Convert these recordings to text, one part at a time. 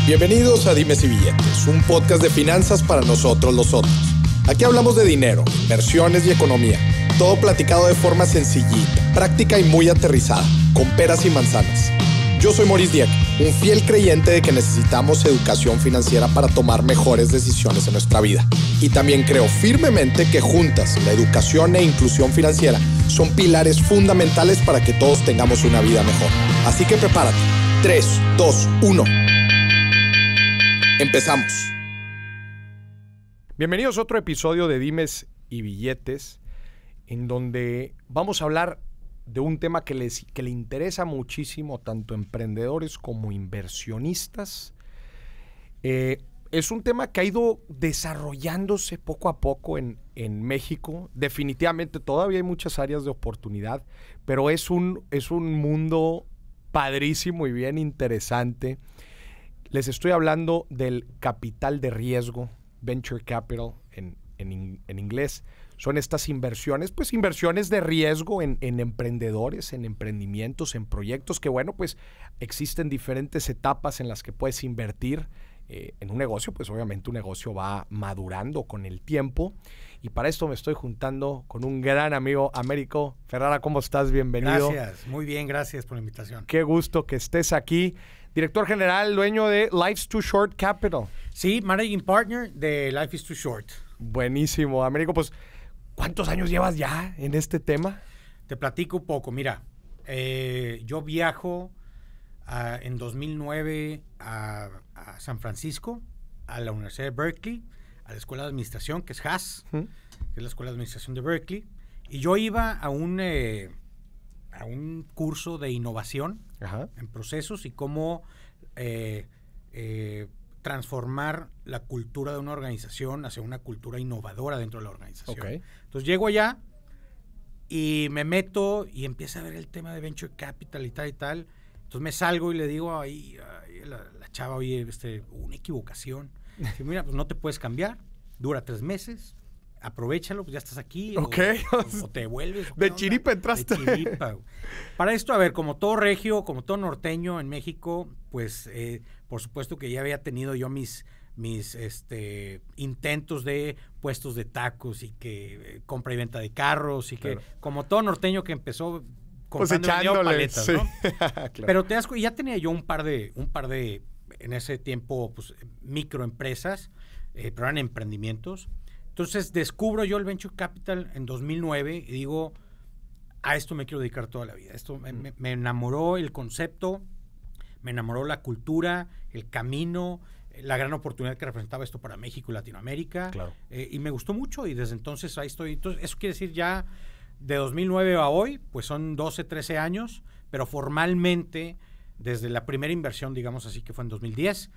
Bienvenidos a Dimes y Billetes, un podcast de finanzas para nosotros los otros. Aquí hablamos de dinero, inversiones y economía. Todo platicado de forma sencillita, práctica y muy aterrizada, con peras y manzanas. Yo soy Maurice Dieck, un fiel creyente de que necesitamos educación financiera para tomar mejores decisiones en nuestra vida. Y también creo firmemente que juntas, la educación e inclusión financiera son pilares fundamentales para que todos tengamos una vida mejor. Así que prepárate. 3, 2, 1. Empezamos. Bienvenidos a otro episodio de Dimes y Billetes, en donde vamos a hablar de un tema que le interesa muchísimo tanto a emprendedores como inversionistas. Es un tema que ha ido desarrollándose poco a poco en México. Definitivamente todavía hay muchas áreas de oportunidad, pero es un mundo padrísimo y bien interesante. Les estoy hablando del capital de riesgo, venture capital en inglés. Son estas inversiones, pues inversiones de riesgo en emprendedores, en emprendimientos, en proyectos que, bueno, pues existen diferentes etapas en las que puedes invertir en un negocio. Pues obviamente un negocio va madurando con el tiempo. Y para esto me estoy juntando con un gran amigo, Américo Ferrara. ¿Cómo estás? Bienvenido. Gracias, muy bien, gracias por la invitación. Qué gusto que estés aquí. Director general, dueño de Life's Too Short Capital. Sí, Managing Partner de Life is Too Short. Buenísimo, Américo. Pues, ¿cuántos años llevas ya en este tema? Te platico un poco. Mira, yo viajo en 2009 a San Francisco, a la Universidad de Berkeley, a la Escuela de Administración, que es HAS, que es la Escuela de Administración de Berkeley. Y yo iba a un curso de innovación en procesos y cómo transformar la cultura de una organización hacia una cultura innovadora dentro de la organización. Okay. Entonces llego allá y me meto y empiezo a ver el tema de Venture Capital y tal y tal. Entonces me salgo y le digo a la chava, oye, una equivocación. Dice, mira, pues no te puedes cambiar, dura 3 meses. Aprovechalo, pues ya estás aquí. Okay. O te vuelves. De chiripa entraste. De chiripa. Para esto, a ver, como todo regio, como todo norteño en México, pues por supuesto que ya había tenido yo mis intentos de puestos de tacos y que compra y venta de carros y claro, que como todo norteño que empezó comprando paletas, sí, ¿no? Claro. Pero te das cuenta, ya tenía yo un par de en ese tiempo, pues microempresas, pero eran emprendimientos. Entonces descubro yo el Venture Capital en 2009 y digo, a esto me quiero dedicar toda la vida. Esto me enamoró el concepto, me enamoró la cultura, el camino, la gran oportunidad que representaba esto para México y Latinoamérica. Claro. Y me gustó mucho y desde entonces ahí estoy. Entonces, eso quiere decir ya de 2009 a hoy, pues son 12, 13 años, pero formalmente desde la primera inversión, digamos así, que fue en 2010,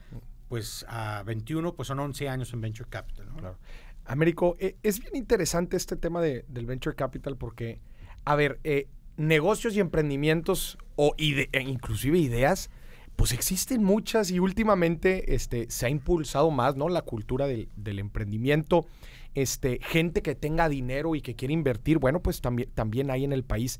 pues a 21, pues son 11 años en Venture Capital, ¿no? Claro. Américo, es bien interesante este tema del Venture Capital porque, a ver, negocios y emprendimientos inclusive ideas, pues existen muchas y últimamente se ha impulsado más, ¿no? La cultura del emprendimiento, gente que tenga dinero y que quiere invertir, bueno, pues también hay en el país,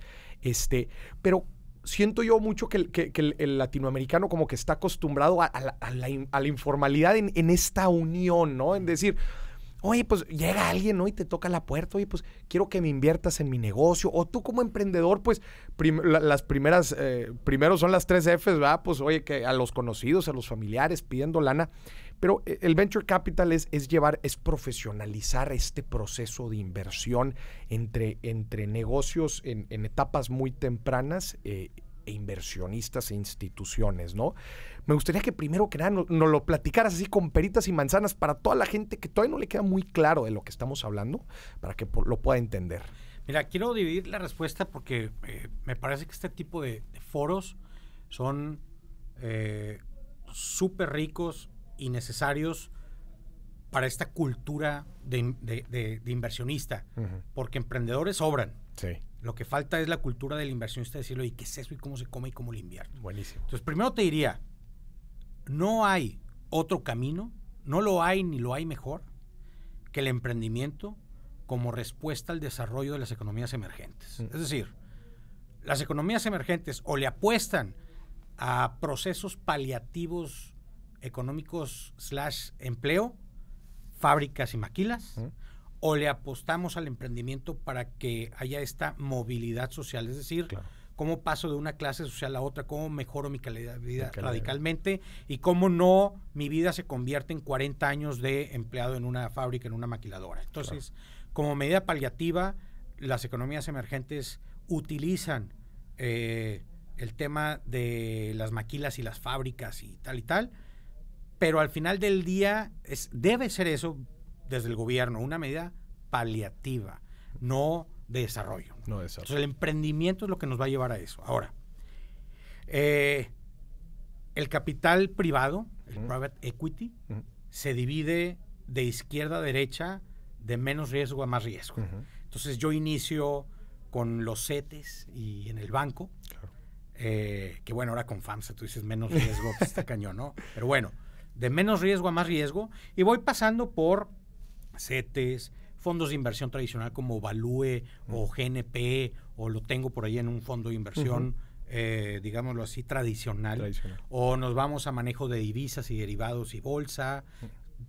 pero siento yo mucho que el latinoamericano como que está acostumbrado a la informalidad en esta unión, ¿no? En decir, oye, pues llega alguien, ¿no? Y te toca la puerta, oye, pues quiero que me inviertas en mi negocio. O tú como emprendedor, pues primero son las 3 Fs, ¿verdad? Pues oye, que a los conocidos, a los familiares, pidiendo lana. Pero el Venture Capital es profesionalizar este proceso de inversión entre negocios en etapas muy tempranas e inversionistas e instituciones, ¿no? Me gustaría que primero que nada nos lo platicaras así con peritas y manzanas para toda la gente que todavía no le queda muy claro de lo que estamos hablando, para que lo pueda entender. Mira, quiero dividir la respuesta porque me parece que este tipo de foros son súper ricos y necesarios para esta cultura de inversionista, porque emprendedores sobran. Sí. Lo que falta es la cultura del inversionista, decirlo, ¿y qué es eso? ¿Y cómo se come? ¿Y cómo lo invierto? Buenísimo. Entonces, primero te diría, no hay otro camino, no lo hay ni lo hay mejor, que el emprendimiento como respuesta al desarrollo de las economías emergentes. Es decir, las economías emergentes o le apuestan a procesos paliativos económicos / empleo, fábricas y maquilas, o le apostamos al emprendimiento para que haya esta movilidad social, es decir, cómo paso de una clase social a otra, cómo mejoro mi calidad de vida radicalmente y cómo no mi vida se convierte en 40 años de empleado en una fábrica, en una maquiladora. Entonces, como medida paliativa, las economías emergentes utilizan el tema de las maquilas y las fábricas y tal, pero al final del día debe ser eso desde el gobierno, una medida paliativa, no de desarrollo. Entonces el emprendimiento es lo que nos va a llevar a eso. Ahora, el capital privado, el private equity, se divide de izquierda a derecha, de menos riesgo a más riesgo. Entonces yo inicio con los CETES y en el banco, que bueno, ahora con FAMSA tú dices menos riesgo, pues está cañón, ¿no? Pero bueno, de menos riesgo a más riesgo, y voy pasando por CETES, fondos de inversión tradicional como Value o GNP, o lo tengo por ahí en un fondo de inversión, digámoslo así, tradicional. O nos vamos a manejo de divisas y derivados y bolsa,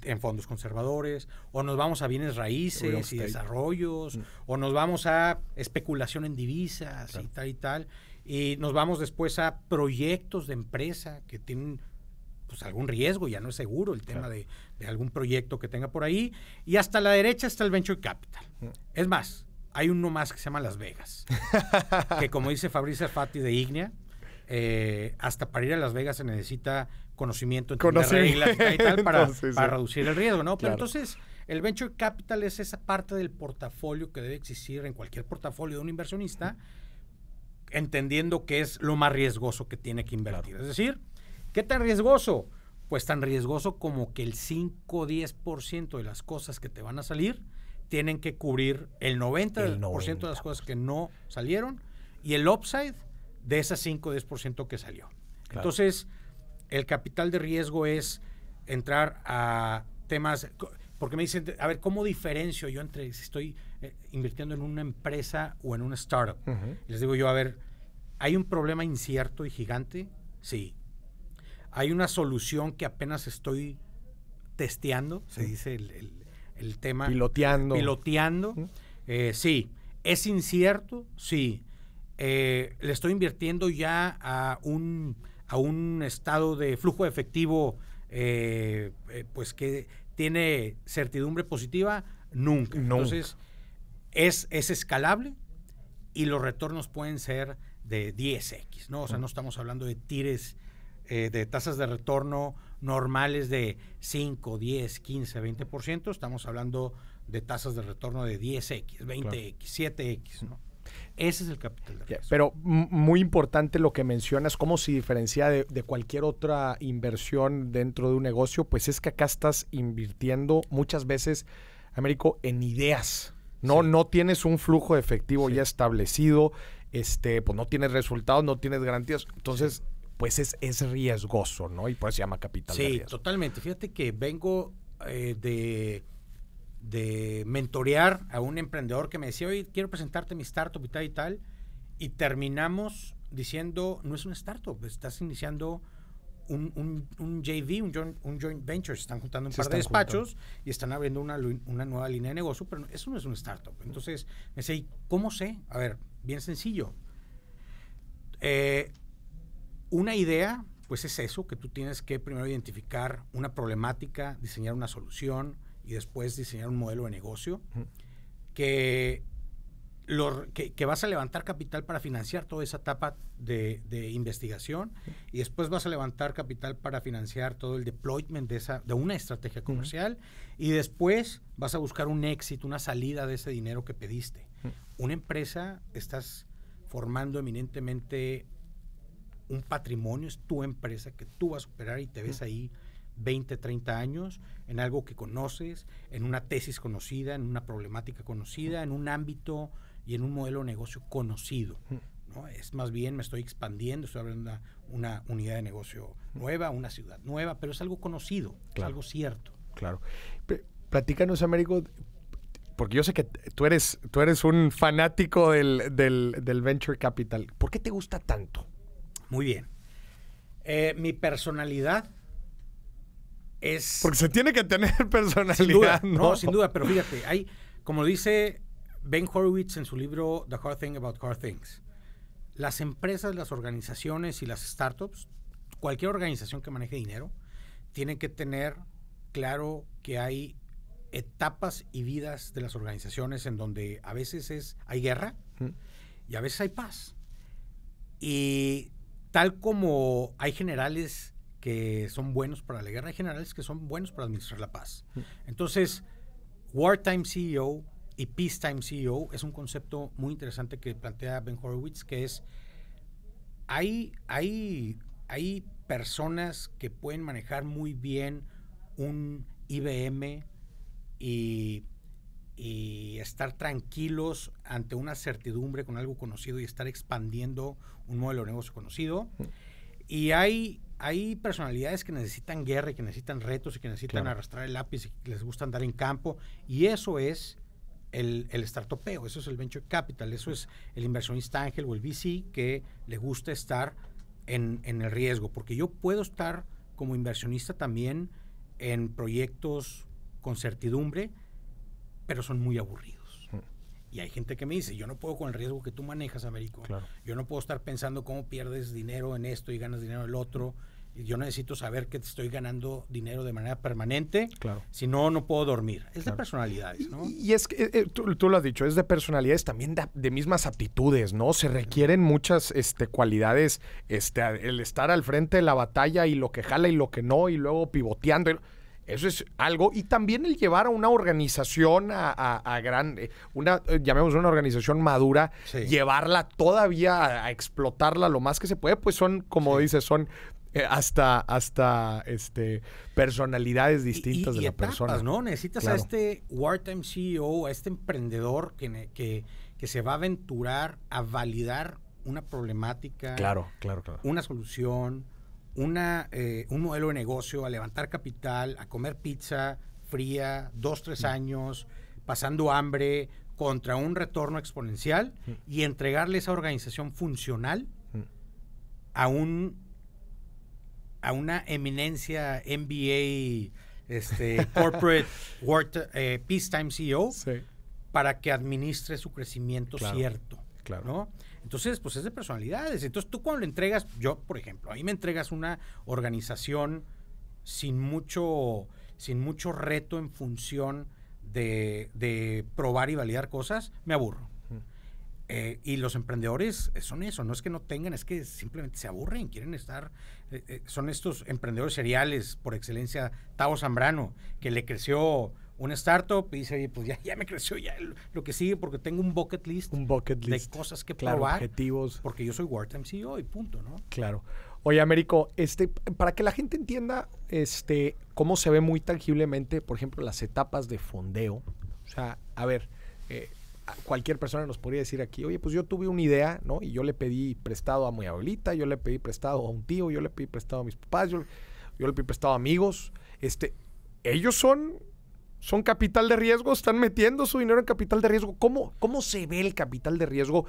en fondos conservadores, o nos vamos a bienes raíces y desarrollos, o nos vamos a especulación en divisas y tal, y nos vamos después a proyectos de empresa que tienen pues algún riesgo, ya no es seguro el tema de algún proyecto que tenga por ahí, y hasta la derecha está el Venture Capital. Es más, hay uno más que se llama Las Vegas, que como dice Fabrizio Fati de Ignea, hasta para ir a Las Vegas se necesita conocimiento, entender reglas y tal para reducir el riesgo, ¿no? Pero entonces, el Venture Capital es esa parte del portafolio que debe existir en cualquier portafolio de un inversionista, entendiendo que es lo más riesgoso que tiene que invertir. Es decir, ¿qué tan riesgoso? Pues tan riesgoso como que el 5-10% de las cosas que te van a salir tienen que cubrir el 90% de las cosas que no salieron y el upside de esas 5-10% que salió. Entonces, el capital de riesgo es entrar a temas, porque me dicen, a ver, ¿cómo diferencio yo entre si estoy invirtiendo en una empresa o en una startup? Les digo yo, a ver, ¿hay un problema incierto y gigante? Sí. ¿Hay una solución que apenas estoy testeando? Se dice el tema. Piloteando. Sí. ¿Es incierto? Sí. ¿Le estoy invirtiendo ya a un estado de flujo de efectivo pues que tiene certidumbre positiva? Nunca. Entonces, es escalable y los retornos pueden ser de 10x, ¿no? O sea, no estamos hablando de tires de tasas de retorno normales de 5, 10, 15, 20%, estamos hablando de tasas de retorno de 10x, 20x, 7x, ¿no? Ese es el capital de riesgo. Pero muy importante lo que mencionas, cómo se diferencia de cualquier otra inversión dentro de un negocio, pues es que acá estás invirtiendo muchas veces, Américo, en ideas. No tienes un flujo de efectivo ya establecido, pues no tienes resultados, no tienes garantías. Entonces, pues es riesgoso, ¿no? Y por eso se llama capital de riesgo. Sí, totalmente. Fíjate que vengo de mentorear a un emprendedor que me decía, oye, quiero presentarte mi startup y tal, y terminamos diciendo, no es una startup, estás iniciando un JV, un joint venture, se están juntando un par de despachos y están abriendo una nueva línea de negocio, pero eso no es una startup. Entonces, me decía, ¿y cómo sé? A ver, bien sencillo. Una idea, pues es eso, que tú tienes que primero identificar una problemática, diseñar una solución y después diseñar un modelo de negocio que vas a levantar capital para financiar toda esa etapa de investigación y después vas a levantar capital para financiar todo el deployment de una estrategia comercial y después vas a buscar un éxito, una salida de ese dinero que pediste. Una empresa, estás formando eminentemente un patrimonio, es tu empresa que tú vas a operar y te ves ahí 20, 30 años en algo que conoces, en una tesis conocida, en una problemática conocida, en un ámbito y en un modelo de negocio conocido, ¿no? Es más bien me estoy expandiendo, estoy abriendo una unidad de negocio nueva, una ciudad nueva, pero es algo conocido, es algo cierto. Claro. Platícanos, Américo, porque yo sé que tú eres un fanático del Venture Capital. ¿Por qué te gusta tanto? Muy bien. Mi personalidad Porque se tiene que tener personalidad. Sin duda, sin duda, pero fíjate, como dice Ben Horowitz en su libro The Hard Thing About Hard Things, las empresas, las organizaciones y las startups, cualquier organización que maneje dinero, tienen que tener claro que hay etapas y vidas de las organizaciones en donde a veces hay guerra y a veces hay paz. Y tal como hay generales que son buenos para la guerra, hay generales que son buenos para administrar la paz. Entonces, Wartime CEO y Peacetime CEO es un concepto muy interesante que plantea Ben Horowitz, que es, hay personas que pueden manejar muy bien un IBM y estar tranquilos ante una certidumbre con algo conocido y estar expandiendo un modelo de negocio conocido. Y hay personalidades que necesitan guerra y que necesitan retos y que necesitan arrastrar el lápiz y que les gusta andar en campo. Y eso es el startupeo, eso es el venture capital, eso es el inversionista ángel o el VC que le gusta estar en el riesgo. Porque yo puedo estar como inversionista también en proyectos con certidumbre, pero son muy aburridos. Y hay gente que me dice, yo no puedo con el riesgo que tú manejas, Américo. Yo no puedo estar pensando cómo pierdes dinero en esto y ganas dinero en el otro. Yo necesito saber que estoy ganando dinero de manera permanente. Si no, no puedo dormir. Es de personalidades, ¿no? Y es que, tú lo has dicho, es de personalidades también de mismas aptitudes, ¿no? Se requieren muchas cualidades, el estar al frente de la batalla y lo que jala y lo que no, y luego pivoteando. Eso es algo. Y también el llevar a una organización a grande, llamémosla una organización madura, llevarla todavía a explotarla lo más que se puede, pues son, como dices, son hasta personalidades distintas de la etapas, persona. ¿no? Necesitas a este wartime CEO, a este emprendedor que se va a aventurar a validar una problemática, una solución, un modelo de negocio, a levantar capital, a comer pizza fría, 2-3 años, pasando hambre, contra un retorno exponencial y entregarle esa organización funcional a una eminencia MBA, corporate peacetime CEO, para que administre su crecimiento cierto, ¿no? Entonces, pues es de personalidades. Entonces, tú cuando le entregas, yo, por ejemplo, a mí me entregas una organización sin mucho reto en función de probar y validar cosas, me aburro. Y los emprendedores son eso, no es que no tengan, es que simplemente se aburren, quieren estar, son estos emprendedores seriales por excelencia. Tavo Zambrano, que le creció una startup y dice, oye, pues ya me creció ya lo que sigue, porque tengo un bucket list de cosas que probar, objetivos, porque yo soy wartime CEO y punto, ¿no? Claro. Oye, Américo, para que la gente entienda cómo se ve muy tangiblemente, por ejemplo, las etapas de fondeo. O sea, a ver, cualquier persona nos podría decir aquí, oye, pues yo tuve una idea, ¿no? Y yo le pedí prestado a mi abuelita, yo le pedí prestado a un tío, yo le pedí prestado a mis papás, yo le pedí prestado a amigos. Ellos son capital de riesgo, están metiendo su dinero en capital de riesgo. ¿Cómo se ve el capital de riesgo?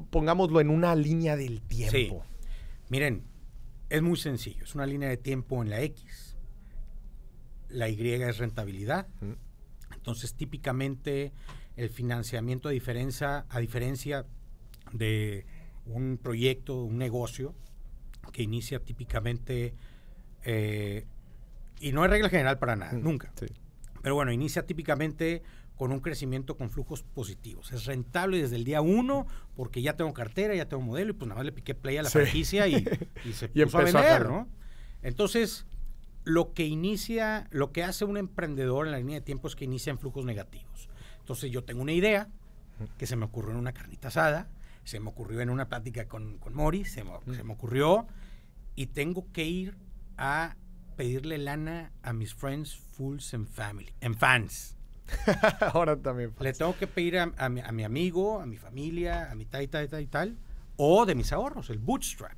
Pongámoslo en una línea del tiempo. Sí. Miren, es muy sencillo. Es una línea de tiempo en la X. La Y es rentabilidad. Entonces, típicamente, el financiamiento a diferencia de un proyecto, un negocio, que inicia típicamente, y no es regla general para nada, nunca. Sí. Pero bueno, inicia típicamente con un crecimiento con flujos positivos. Es rentable desde el día 1 porque ya tengo cartera, ya tengo modelo y pues nada más le piqué play a la franquicia y se puso a vender, ¿no? Entonces, lo que hace un emprendedor en la línea de tiempo es que inicia en flujos negativos. Entonces, yo tengo una idea que se me ocurrió en una carnita asada, se me ocurrió en una plática con Mori, se me ocurrió, y tengo que ir a pedirle lana a mis friends, fools and family, and fans. Ahora también. Le tengo que pedir a mi amigo, a mi familia, a mi tal, o de mis ahorros, el bootstrap.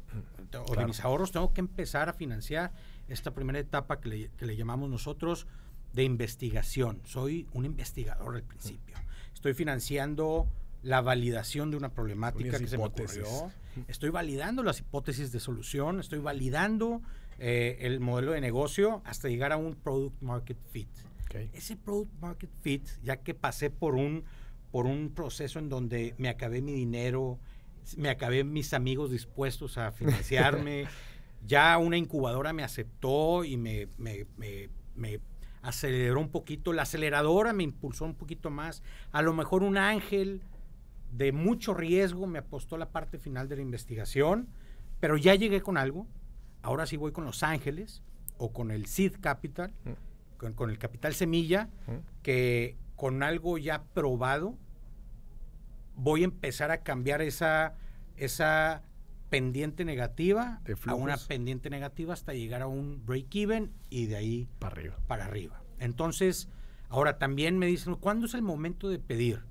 O de mis ahorros tengo que empezar a financiar esta primera etapa que le llamamos nosotros de investigación. Soy un investigador al principio. Estoy financiando la validación de una problemática que se me ocurrió. Estoy validando las hipótesis de solución, estoy validando el modelo de negocio hasta llegar a un product market fit. Okay. Ese product market fit, ya que pasé por un proceso en donde me acabé mi dinero, me acabé mis amigos dispuestos a financiarme, ya una incubadora me aceptó y me aceleró un poquito, la aceleradora me impulsó un poquito más, a lo mejor un ángel de mucho riesgo me apostó la parte final de la investigación, pero ya llegué con algo. Ahora sí voy con los ángeles o con el seed capital, con el capital semilla, que con algo ya probado voy a empezar a cambiar esa pendiente negativa a una pendiente negativa hasta llegar a un break-even y de ahí para arriba. Entonces, ahora también me dicen, ¿cuándo es el momento de pedir?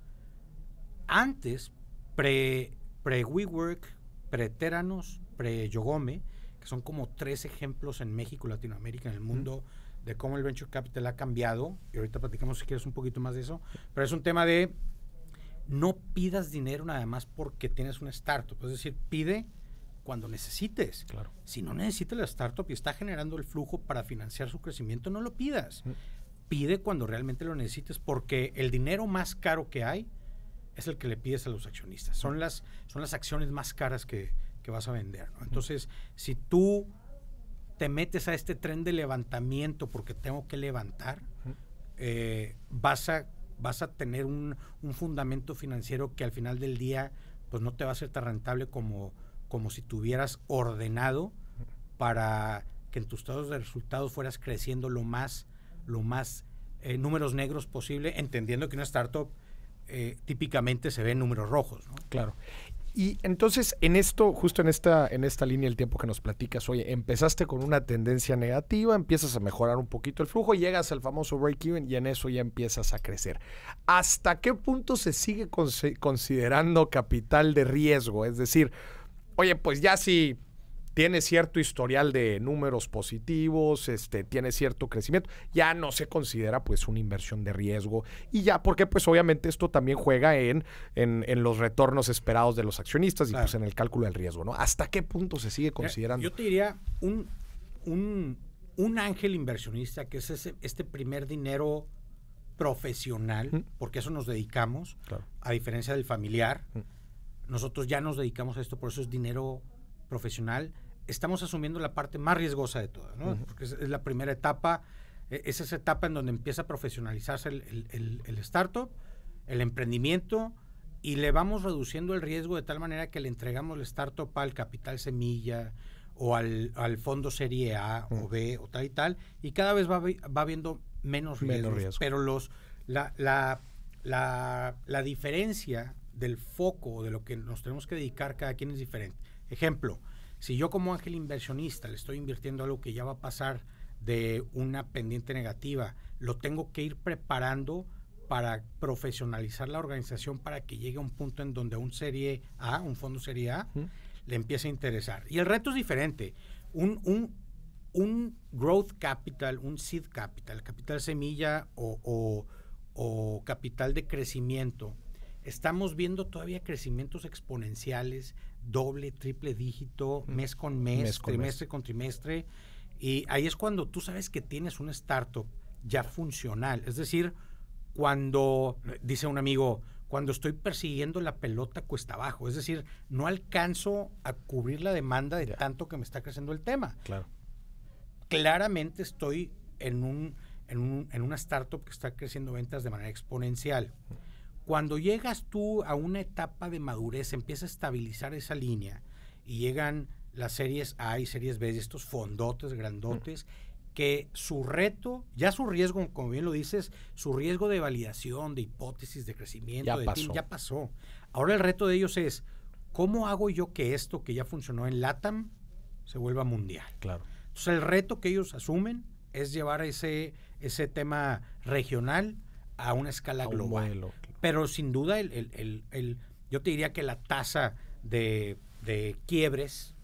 Antes, pre-WeWork, pre-Teranos, pre-Yogome, que son como 3 ejemplos en México, Latinoamérica, en el mundo, de cómo el Venture Capital ha cambiado, y ahorita platicamos si quieres un poquito más de eso, pero es un tema de no pidas dinero nada más porque tienes una startup, es decir, pide cuando necesites. Claro. Si no necesitas la startup y está generando el flujo para financiar su crecimiento, no lo pidas. Pide cuando realmente lo necesites, porque el dinero más caro que hay es el que le pides a los accionistas. Son las acciones más caras que vas a vender, ¿no? Entonces, si tú te metes a este tren de levantamiento porque tengo que levantar, vas a tener un fundamento financiero que al final del día pues no te va a ser tan rentable como si tuvieras ordenado para que en tus estados de resultados fueras creciendo lo más números negros posible, entendiendo que una startup típicamente se ve en números rojos, ¿no? Claro. Y entonces, en esto, justo en esta línea del tiempo que nos platicas, oye, empezaste con una tendencia negativa, empiezas a mejorar un poquito el flujo, llegas al famoso break-even y en eso ya empiezas a crecer. ¿Hasta qué punto se sigue considerando capital de riesgo? Es decir, oye, pues ya si tiene cierto historial de números positivos, tiene cierto crecimiento, ya no se considera pues una inversión de riesgo, y ya porque pues obviamente esto también juega en los retornos esperados de los accionistas, claro, y pues en el cálculo del riesgo, ¿no? ¿Hasta qué punto se sigue considerando? Yo te diría un ángel inversionista, que es este primer dinero profesional, porque a eso nos dedicamos, claro, a diferencia del familiar. Nosotros ya nos dedicamos a esto, por eso es dinero profesional. Estamos asumiendo la parte más riesgosa de todas, ¿no? Porque es la primera etapa, es esa etapa en donde empieza a profesionalizarse el startup, el emprendimiento, y le vamos reduciendo el riesgo de tal manera que le entregamos el startup al capital semilla o al fondo serie A o B o tal y tal, y cada vez va habiendo menos riesgos. Pero la diferencia del foco, de lo que nos tenemos que dedicar cada quien es diferente. Ejemplo, si yo como ángel inversionista le estoy invirtiendo algo que ya va a pasar de una pendiente negativa, lo tengo que ir preparando para profesionalizar la organización para que llegue a un punto en donde un fondo serie A, le empiece a interesar. Y el reto es diferente. Un growth capital, un seed capital, capital semilla o capital de crecimiento, estamos viendo todavía crecimientos exponenciales, doble, triple dígito, mes con mes, trimestre con trimestre, y ahí es cuando tú sabes que tienes una startup ya funcional. Es decir, cuando, dice un amigo, cuando estoy persiguiendo la pelota cuesta abajo, es decir, no alcanzo a cubrir la demanda de tanto que me está creciendo el tema. Claro. Claramente estoy en una startup que está creciendo ventas de manera exponencial. Cuando llegas tú a una etapa de madurez, empieza a estabilizar esa línea y llegan las series A y series B, estos fondotes grandotes, que su reto, ya su riesgo, como bien lo dices, su riesgo de validación, de hipótesis, de crecimiento, ya pasó. Ahora el reto de ellos es, ¿cómo hago yo que esto que ya funcionó en LATAM se vuelva mundial? Claro. Entonces el reto que ellos asumen es llevar ese tema regional a una escala global. Modelo. Pero sin duda yo te diría que la tasa de quiebres,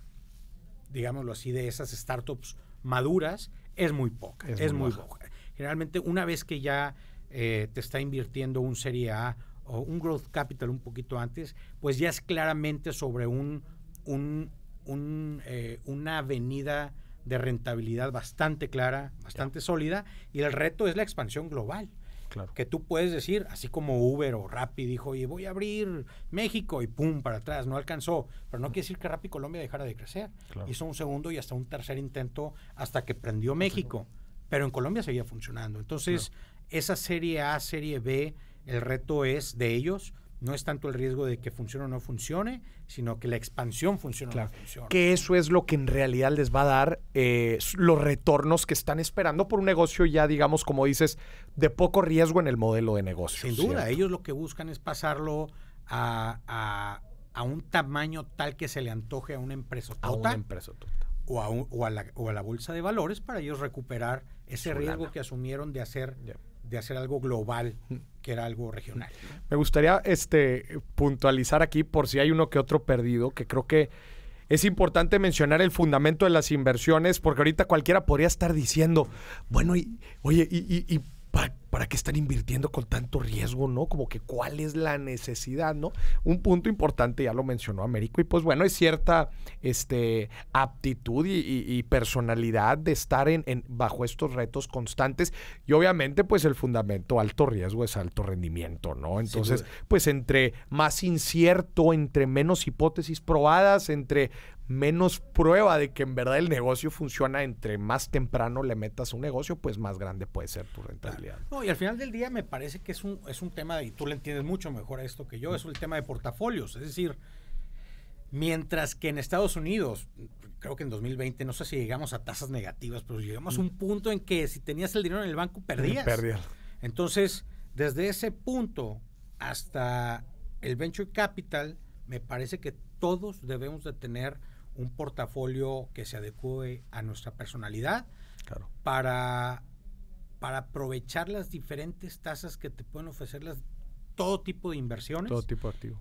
digámoslo así, de esas startups maduras es muy poca. Es muy poca. Generalmente una vez que ya te está invirtiendo un serie A o un growth capital un poquito antes, pues ya es claramente sobre una avenida de rentabilidad bastante clara, bastante sólida, y el reto es la expansión global. Claro. Que tú puedes decir, así como Uber o Rappi dijo, oye, voy a abrir México y pum, para atrás, no alcanzó. Pero no quiere decir que Rappi Colombia dejara de crecer. Claro. Hizo un segundo y hasta un tercer intento hasta que prendió México. Pero en Colombia seguía funcionando. Entonces, esa serie A, serie B, el reto es de ellos. No es tanto el riesgo de que funcione o no funcione, sino que la expansión funcione o no funcione. Que eso es lo que en realidad les va a dar los retornos que están esperando por un negocio ya, digamos, como dices, de poco riesgo en el modelo de negocio. Sin duda, ellos lo que buscan es pasarlo a un tamaño tal que se le antoje a una empresa total. A una empresa total. O a la bolsa de valores para ellos recuperar ese riesgo que asumieron de hacer algo global, que era algo regional. Me gustaría puntualizar aquí, por si hay uno que otro perdido, que creo que es importante mencionar el fundamento de las inversiones, porque ahorita cualquiera podría estar diciendo, bueno, oye, ¿para qué están invirtiendo con tanto riesgo, no? Como que ¿cuál es la necesidad, no? Un punto importante, ya lo mencionó Américo, y pues bueno, es cierta aptitud y personalidad de estar bajo estos retos constantes, y obviamente pues el fundamento alto riesgo es alto rendimiento, ¿no? Entonces, pues entre más incierto, entre menos hipótesis probadas, entre menos prueba de que en verdad el negocio funciona, entre más temprano le metas un negocio, pues más grande puede ser tu rentabilidad. No, y al final del día me parece que es un tema, y tú le entiendes mucho mejor a esto que yo, es el tema de portafolios. Es decir, mientras que en Estados Unidos, creo que en 2020, no sé si llegamos a tasas negativas, pero llegamos a un punto en que si tenías el dinero en el banco, perdías. Entonces, desde ese punto hasta el venture capital, me parece que todos debemos de tener un portafolio que se adecue a nuestra personalidad, para aprovechar las diferentes tasas que te pueden ofrecer todo tipo de inversiones. Todo tipo de activo.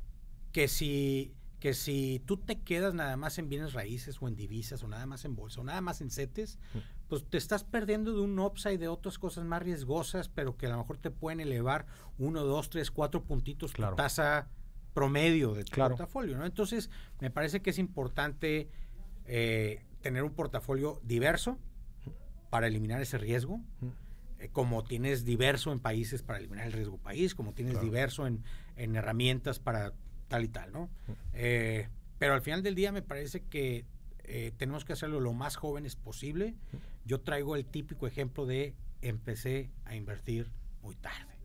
Que si tú te quedas nada más en bienes raíces o en divisas o nada más en bolsa o nada más en CETES, pues te estás perdiendo de un upside de otras cosas más riesgosas, pero que a lo mejor te pueden elevar 1, 2, 3, 4 puntitos tu tasa promedio de tu portafolio, ¿no? Entonces, me parece que es importante tener un portafolio diverso para eliminar ese riesgo, como tienes diverso en países para eliminar el riesgo país, como tienes diverso en herramientas para tal y tal, ¿no? Pero al final del día me parece que tenemos que hacerlo lo más jóvenes posible. Yo traigo el típico ejemplo de empecé a invertir muy tarde.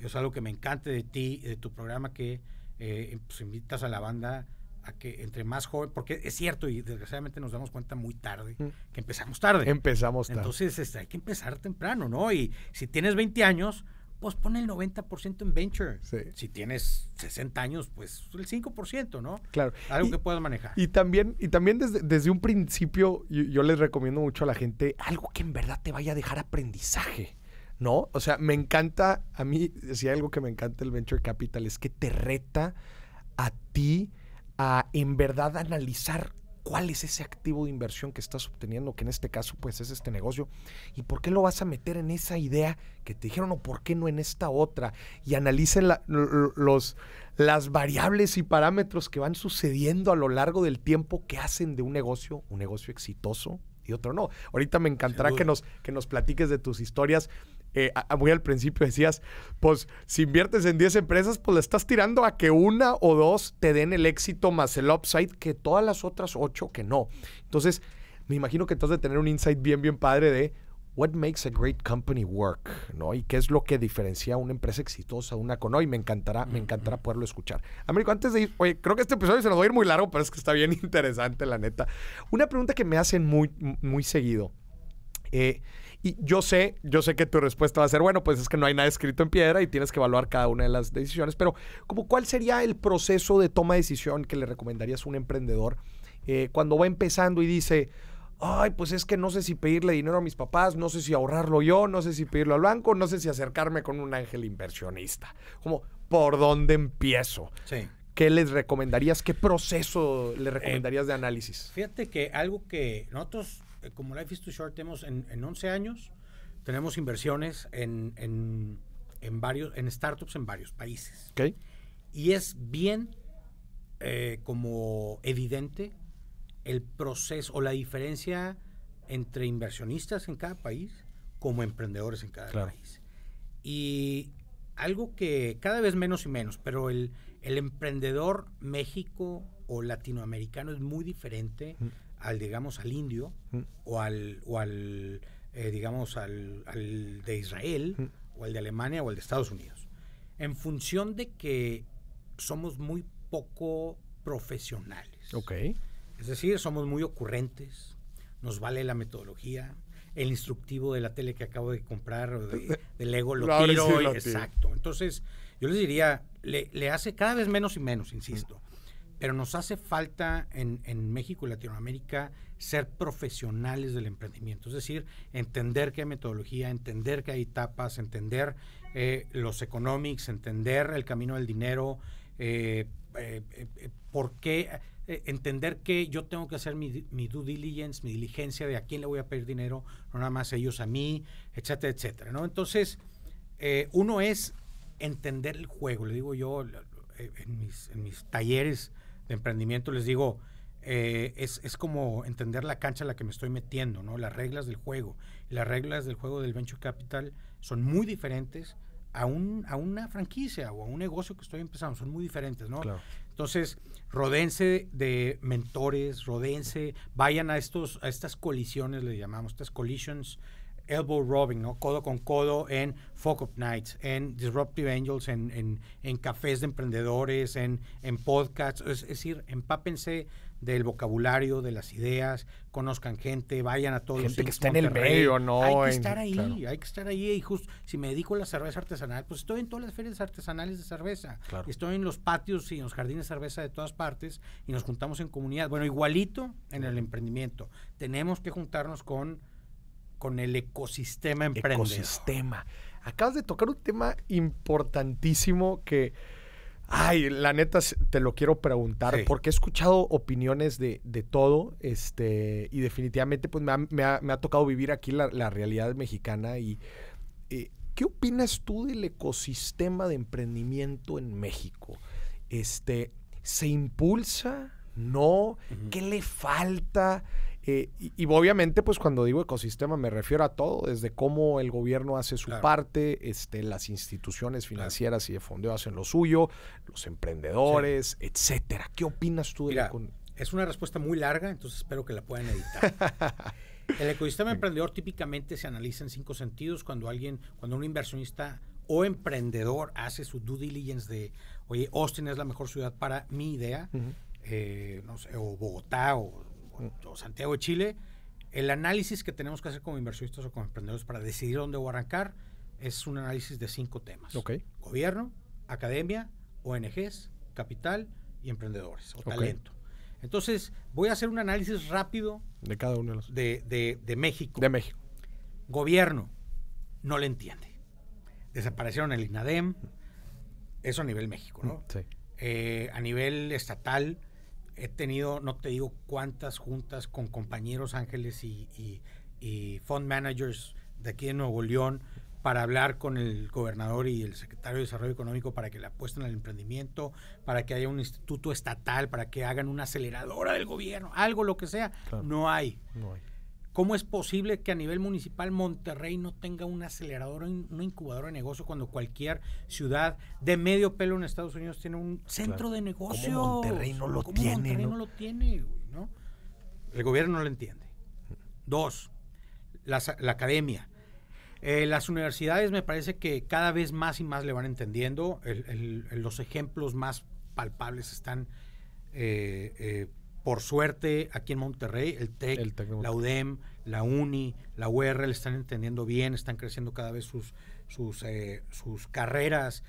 Es algo que me encanta de ti, de tu programa, que pues invitas a la banda a que entre más joven, porque es cierto y desgraciadamente nos damos cuenta muy tarde que empezamos tarde. Entonces hay que empezar temprano, ¿no? Y si tienes 20 años, pues pon el 90% en venture. Si tienes 60 años, pues el 5%, ¿no? Claro. Algo que puedas manejar. Y también desde un principio, yo les recomiendo mucho a la gente algo que en verdad te vaya a dejar aprendizaje, ¿no? O sea, me encanta, a mí, si hay algo que me encanta el Venture Capital, es que te reta a ti a en verdad analizar cuál es ese activo de inversión que estás obteniendo, que en este caso pues es este negocio, y por qué lo vas a meter en esa idea que te dijeron o por qué no en esta otra, y analicen las variables y parámetros que van sucediendo a lo largo del tiempo que hacen de un negocio exitoso y otro no. Ahorita me encantará que nos platiques de tus historias. Muy al principio decías, pues si inviertes en 10 empresas, pues le estás tirando a que 1 o 2 te den el éxito más el upside que todas las otras 8 que no. Entonces, me imagino que tú has de tener un insight bien padre de what makes a great company work, ¿no? Y qué es lo que diferencia a una empresa exitosa de una con no. Y me encantará poderlo escuchar. Américo, antes de ir, oye, creo que este episodio se nos va a ir muy largo, pero es que está bien interesante, la neta. Una pregunta que me hacen muy seguido. Y yo sé que tu respuesta va a ser, bueno, pues es que no hay nada escrito en piedra y tienes que evaluar cada una de las decisiones, pero ¿cuál sería el proceso de toma de decisión que le recomendarías a un emprendedor cuando va empezando y dice, ay, pues es que no sé si pedirle dinero a mis papás, no sé si ahorrarlo yo, no sé si pedirlo al banco, no sé si acercarme con un ángel inversionista? ¿Por dónde empiezo? Sí. ¿Qué les recomendarías? ¿Qué proceso le recomendarías de análisis? Fíjate que algo que nosotros, como Life is Too Short, tenemos en 11 años, tenemos inversiones en startups en varios países. Okay. Y es bien como evidente el proceso o la diferencia entre inversionistas en cada país como emprendedores en cada país. Y algo que cada vez menos y menos, pero el emprendedor México o latinoamericano es muy diferente al, digamos, al indio o al digamos, al de Israel o al de Alemania o al de Estados Unidos. En función de que somos muy poco profesionales. Es decir, somos muy ocurrentes, nos vale la metodología, el instructivo de la tele que acabo de comprar o de Lego lo tiro. Exacto. Entonces, yo les diría, le hace cada vez menos y menos, insisto. Pero nos hace falta en México y Latinoamérica ser profesionales del emprendimiento. Es decir, entender que hay metodología, entender que hay etapas, entender los economics, entender el camino del dinero, por qué, entender que yo tengo que hacer mi due diligence, mi diligencia de a quién le voy a pedir dinero, no nada más ellos a mí, etcétera, etcétera, ¿no? Entonces, uno es entender el juego. Le digo yo en mis talleres de emprendimiento, les digo, es como entender la cancha a la que me estoy metiendo, ¿no? Las reglas del juego. Las reglas del juego del venture capital son muy diferentes a una franquicia o a un negocio que estoy empezando. Son muy diferentes, ¿no? Claro. Entonces, rodéense de mentores, vayan a estas colisiones, le llamamos, estas collisions, elbow rubbing, ¿no? Codo con codo en Folk Up Nights, en Disruptive Angels, en cafés de emprendedores, en podcasts. Es decir, empápense del vocabulario, de las ideas, conozcan gente, vayan a todos los gente que está en el medio, ¿no? Hay que estar ahí, claro. Hay que estar ahí. Y justo, si me dedico a la cerveza artesanal, pues estoy en todas las ferias artesanales de cerveza. Claro. Estoy en los patios y en los jardines de cerveza de todas partes y nos juntamos en comunidad. Bueno, igualito en el emprendimiento. Tenemos que juntarnos con el ecosistema emprendedor. Ecosistema. Acabas de tocar un tema importantísimo que, la neta te lo quiero preguntar, porque he escuchado opiniones de todo, y definitivamente pues me ha tocado vivir aquí la realidad mexicana. Y ¿qué opinas tú del ecosistema de emprendimiento en México? ¿Se impulsa? ¿No? ¿Qué le falta? Y obviamente, pues cuando digo ecosistema me refiero a todo, desde cómo el gobierno hace su parte, las instituciones financieras y de fondeo hacen lo suyo, los emprendedores, etcétera. ¿Qué opinas tú? Mira, es una respuesta muy larga, entonces espero que la puedan editar. El ecosistema emprendedor típicamente se analiza en 5 sentidos. Cuando un inversionista o emprendedor hace su due diligence de, oye, Austin es la mejor ciudad para mi idea, no sé, o Bogotá o Santiago de Chile, el análisis que tenemos que hacer como inversionistas o como emprendedores para decidir dónde voy a arrancar es un análisis de 5 temas. Gobierno, academia, ONGs, capital y emprendedores o talento. Entonces, voy a hacer un análisis rápido de cada uno de los de México. De México. Gobierno, no le entiende. Desaparecieron el INADEM, eso a nivel México, ¿no? Sí. A nivel estatal, he tenido, no te digo cuántas juntas con compañeros ángeles y fund managers de aquí de Nuevo León para hablar con el gobernador y el secretario de Desarrollo Económico para que le apuesten al emprendimiento, para que haya un instituto estatal, para que hagan una aceleradora del gobierno, algo, lo que sea. Claro. No hay. ¿Cómo es posible que a nivel municipal Monterrey no tenga una aceleradora, una incubadora de negocio cuando cualquier ciudad de medio pelo en Estados Unidos tiene un centro de negocios? ¿Cómo Monterrey no lo tiene? Monterrey no lo tiene, ¿no? El gobierno no lo entiende. 2, la academia. Las universidades me parece que cada vez más y más le van entendiendo. Los ejemplos más palpables están... por suerte, aquí en Monterrey, el TEC, la UDEM, la UNI, la UR le están entendiendo bien, están creciendo cada vez sus carreras,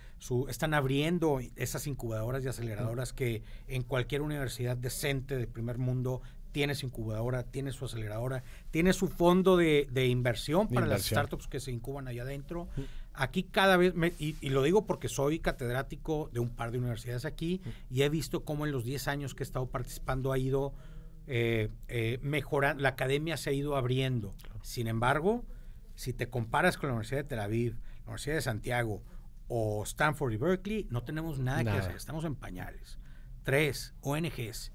están abriendo esas incubadoras y aceleradoras que en cualquier universidad decente de primer mundo tiene su incubadora, tiene su aceleradora, tiene su fondo de inversión para las startups que se incuban allá adentro. Aquí cada vez, y lo digo porque soy catedrático de un par de universidades aquí y he visto cómo en los 10 años que he estado participando ha ido mejorando, la academia se ha ido abriendo. Claro. Sin embargo, si te comparas con la Universidad de Tel Aviv, la Universidad de Santiago o Stanford y Berkeley, no tenemos nada que hacer, estamos en pañales. 3, ONGs.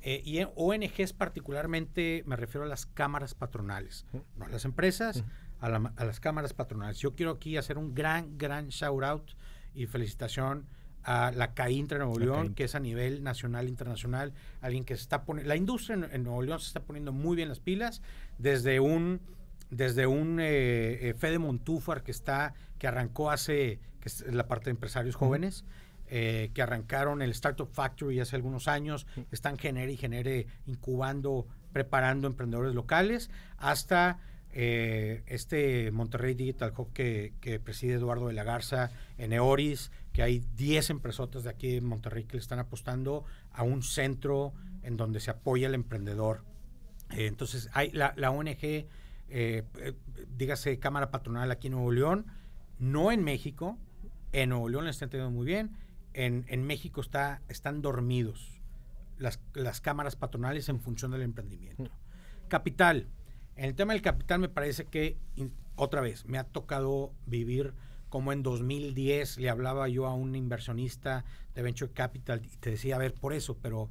Y en ONGs particularmente me refiero a las cámaras patronales, no a las empresas, a las cámaras patronales. Yo quiero aquí hacer un gran shout out y felicitación a la CAINTRA de Nuevo León, que es a nivel nacional e internacional, alguien que se está poniendo, la industria en Nuevo León se está poniendo muy bien las pilas, desde un Fede Montúfar que arrancó que es la parte de empresarios jóvenes, que arrancaron el Startup Factory hace algunos años, están genere incubando, preparando emprendedores locales, hasta Monterrey Digital Hub que preside Eduardo de la Garza en Eoris, que hay 10 empresotas de aquí en Monterrey que le están apostando a un centro en donde se apoya al emprendedor. Entonces, hay la ONG, dígase Cámara Patronal aquí en Nuevo León, no en México, en Nuevo León la están entendiendo muy bien, en México están dormidos las cámaras patronales en función del emprendimiento. Capital. En el tema del capital me parece que, otra vez, me ha tocado vivir como en 2010 le hablaba yo a un inversionista de Venture Capital y te decía, a ver, por eso, pero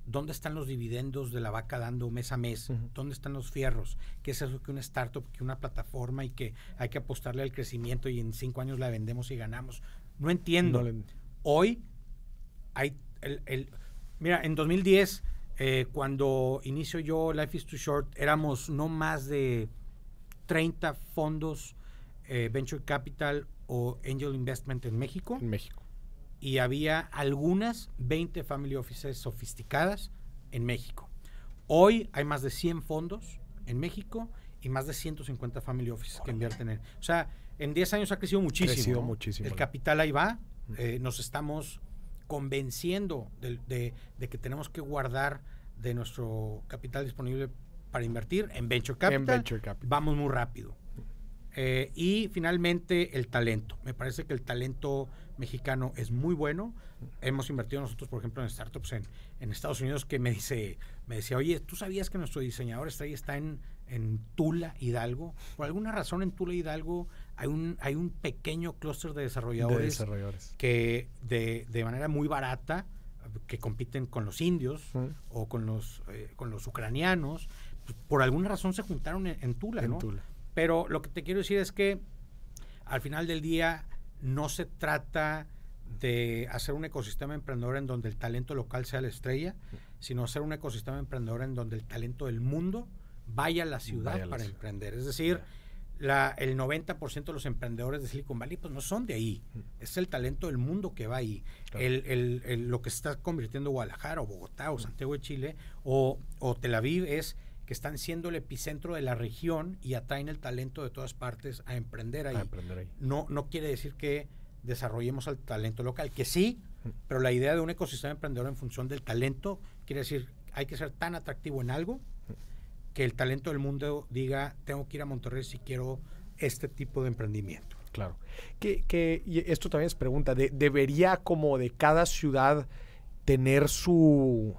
¿dónde están los dividendos de la vaca dando mes a mes? ¿Dónde están los fierros? ¿Qué es eso que una startup, que una plataforma y que hay que apostarle al crecimiento y en 5 años la vendemos y ganamos? No entiendo. Hoy hay mira, en 2010, cuando inicio yo Life is Too Short, éramos no más de 30 fondos Venture Capital o Angel Investment en México. Y había algunas 20 family offices sofisticadas en México. Hoy hay más de 100 fondos en México y más de 150 family offices que invierten en... O sea, en 10 años ha crecido muchísimo. El capital ahí va. Nos estamos convenciendo de que tenemos que guardar de nuestro capital disponible para invertir en Venture Capital. Vamos muy rápido. Y finalmente el talento. Me parece que el talento mexicano es muy bueno. Hemos invertido nosotros, por ejemplo, en startups en Estados Unidos, que me decía, oye, ¿tú sabías que nuestro diseñador está en Tula, Hidalgo? Por alguna razón en Tula, Hidalgo hay un pequeño clúster de desarrolladores que de manera muy barata, que compiten con los indios o con los ucranianos, pues, por alguna razón se juntaron en Tula, ¿no? Pero lo que te quiero decir es que al final del día no se trata de hacer un ecosistema emprendedor en donde el talento local sea la estrella, sino hacer un ecosistema emprendedor en donde el talento del mundo vaya a la ciudad para emprender. Es decir, el 90% de los emprendedores de Silicon Valley pues no son de ahí. Es el talento del mundo que va ahí. Lo que se está convirtiendo Guadalajara o Bogotá o Santiago de Chile o Tel Aviv es que están siendo el epicentro de la región y atraen el talento de todas partes a emprender ahí. No quiere decir que desarrollemos al talento local, que sí, pero la idea de un ecosistema emprendedor en función del talento quiere decir hay que ser tan atractivo en algo que el talento del mundo diga, tengo que ir a Monterrey si quiero este tipo de emprendimiento. Claro. Y esto también es pregunta, ¿debería como de cada ciudad tener su...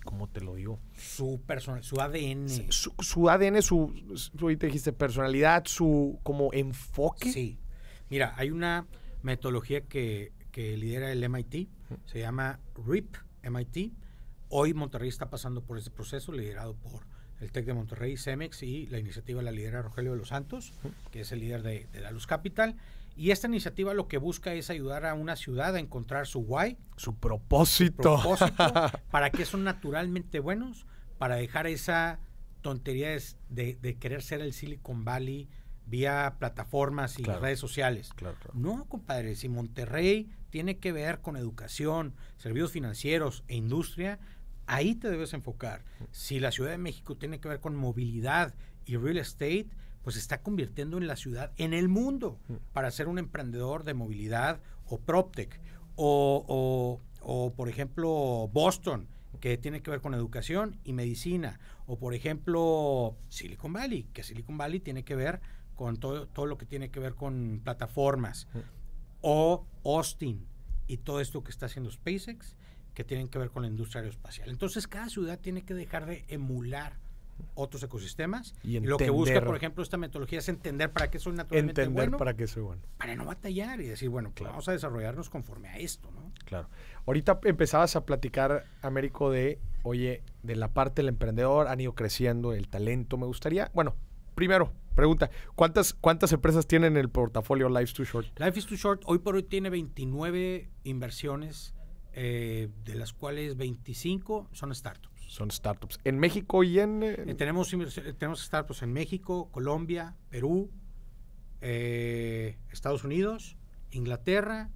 ¿Cómo te lo digo? Su ADN. Su ADN, ahorita dijiste personalidad, su como enfoque. Sí. Mira, hay una metodología que lidera el MIT, se llama RIP, MIT. Hoy Monterrey está pasando por ese proceso, liderado por el TEC de Monterrey, CEMEX, y la iniciativa la lidera Rogelio de los Santos, que es el líder de la Luz Capital. Y esta iniciativa lo que busca es ayudar a una ciudad a encontrar su why. Su propósito. Para que son naturalmente buenos, para dejar esa tontería de querer ser el Silicon Valley vía plataformas y redes sociales. Claro. No, compadre, si Monterrey tiene que ver con educación, servicios financieros e industria, ahí te debes enfocar. Si la Ciudad de México tiene que ver con movilidad y real estate, pues se está convirtiendo en la ciudad en el mundo para ser un emprendedor de movilidad o PropTech o por ejemplo Boston, que tiene que ver con educación y medicina, o por ejemplo Silicon Valley, que Silicon Valley tiene que ver con todo lo que tiene que ver con plataformas, o Austin y todo esto que está haciendo SpaceX, que tienen que ver con la industria aeroespacial. Entonces cada ciudad tiene que dejar de emular otros ecosistemas. Y lo que busca, por ejemplo, esta metodología es entender para qué soy naturalmente bueno. Para qué soy bueno. Para no batallar y decir, bueno, pues vamos a desarrollarnos conforme a esto, ¿no? Claro. Ahorita empezabas a platicar, Américo, de la parte del emprendedor, han ido creciendo el talento. Me gustaría, bueno, primero, pregunta, ¿cuántas empresas tienen en el portafolio Life is Too Short? Life is Too Short hoy por hoy tiene 29 inversiones, de las cuales 25 son startups. Son startups. ¿En México y en...? Tenemos startups en México, Colombia, Perú, Estados Unidos, Inglaterra,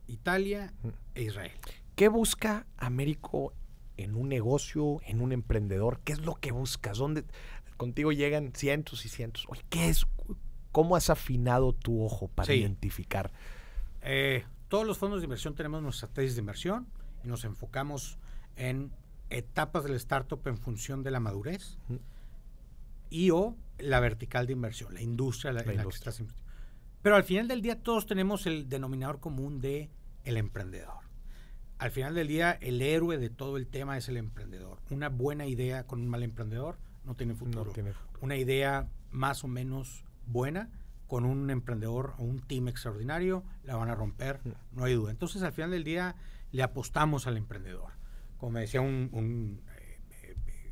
Italia e Israel. ¿Qué busca Américo en un negocio, en un emprendedor? ¿Qué es lo que buscas? ¿Dónde contigo llegan cientos y cientos? Oye, ¿cómo has afinado tu ojo para identificar? Todos los fondos de inversión tenemos nuestras tesis de inversión y nos enfocamos en etapas del startup en función de la madurez y o la vertical de inversión, la industria en la que estás invirtiendo. Pero al final del día todos tenemos el denominador común de el emprendedor. Al final del día el héroe de todo el tema es el emprendedor. Una buena idea con un mal emprendedor no tiene futuro. Una idea más o menos buena con un emprendedor o un team extraordinario la van a romper, no hay duda. Entonces al final del día le apostamos al emprendedor. Como me decía un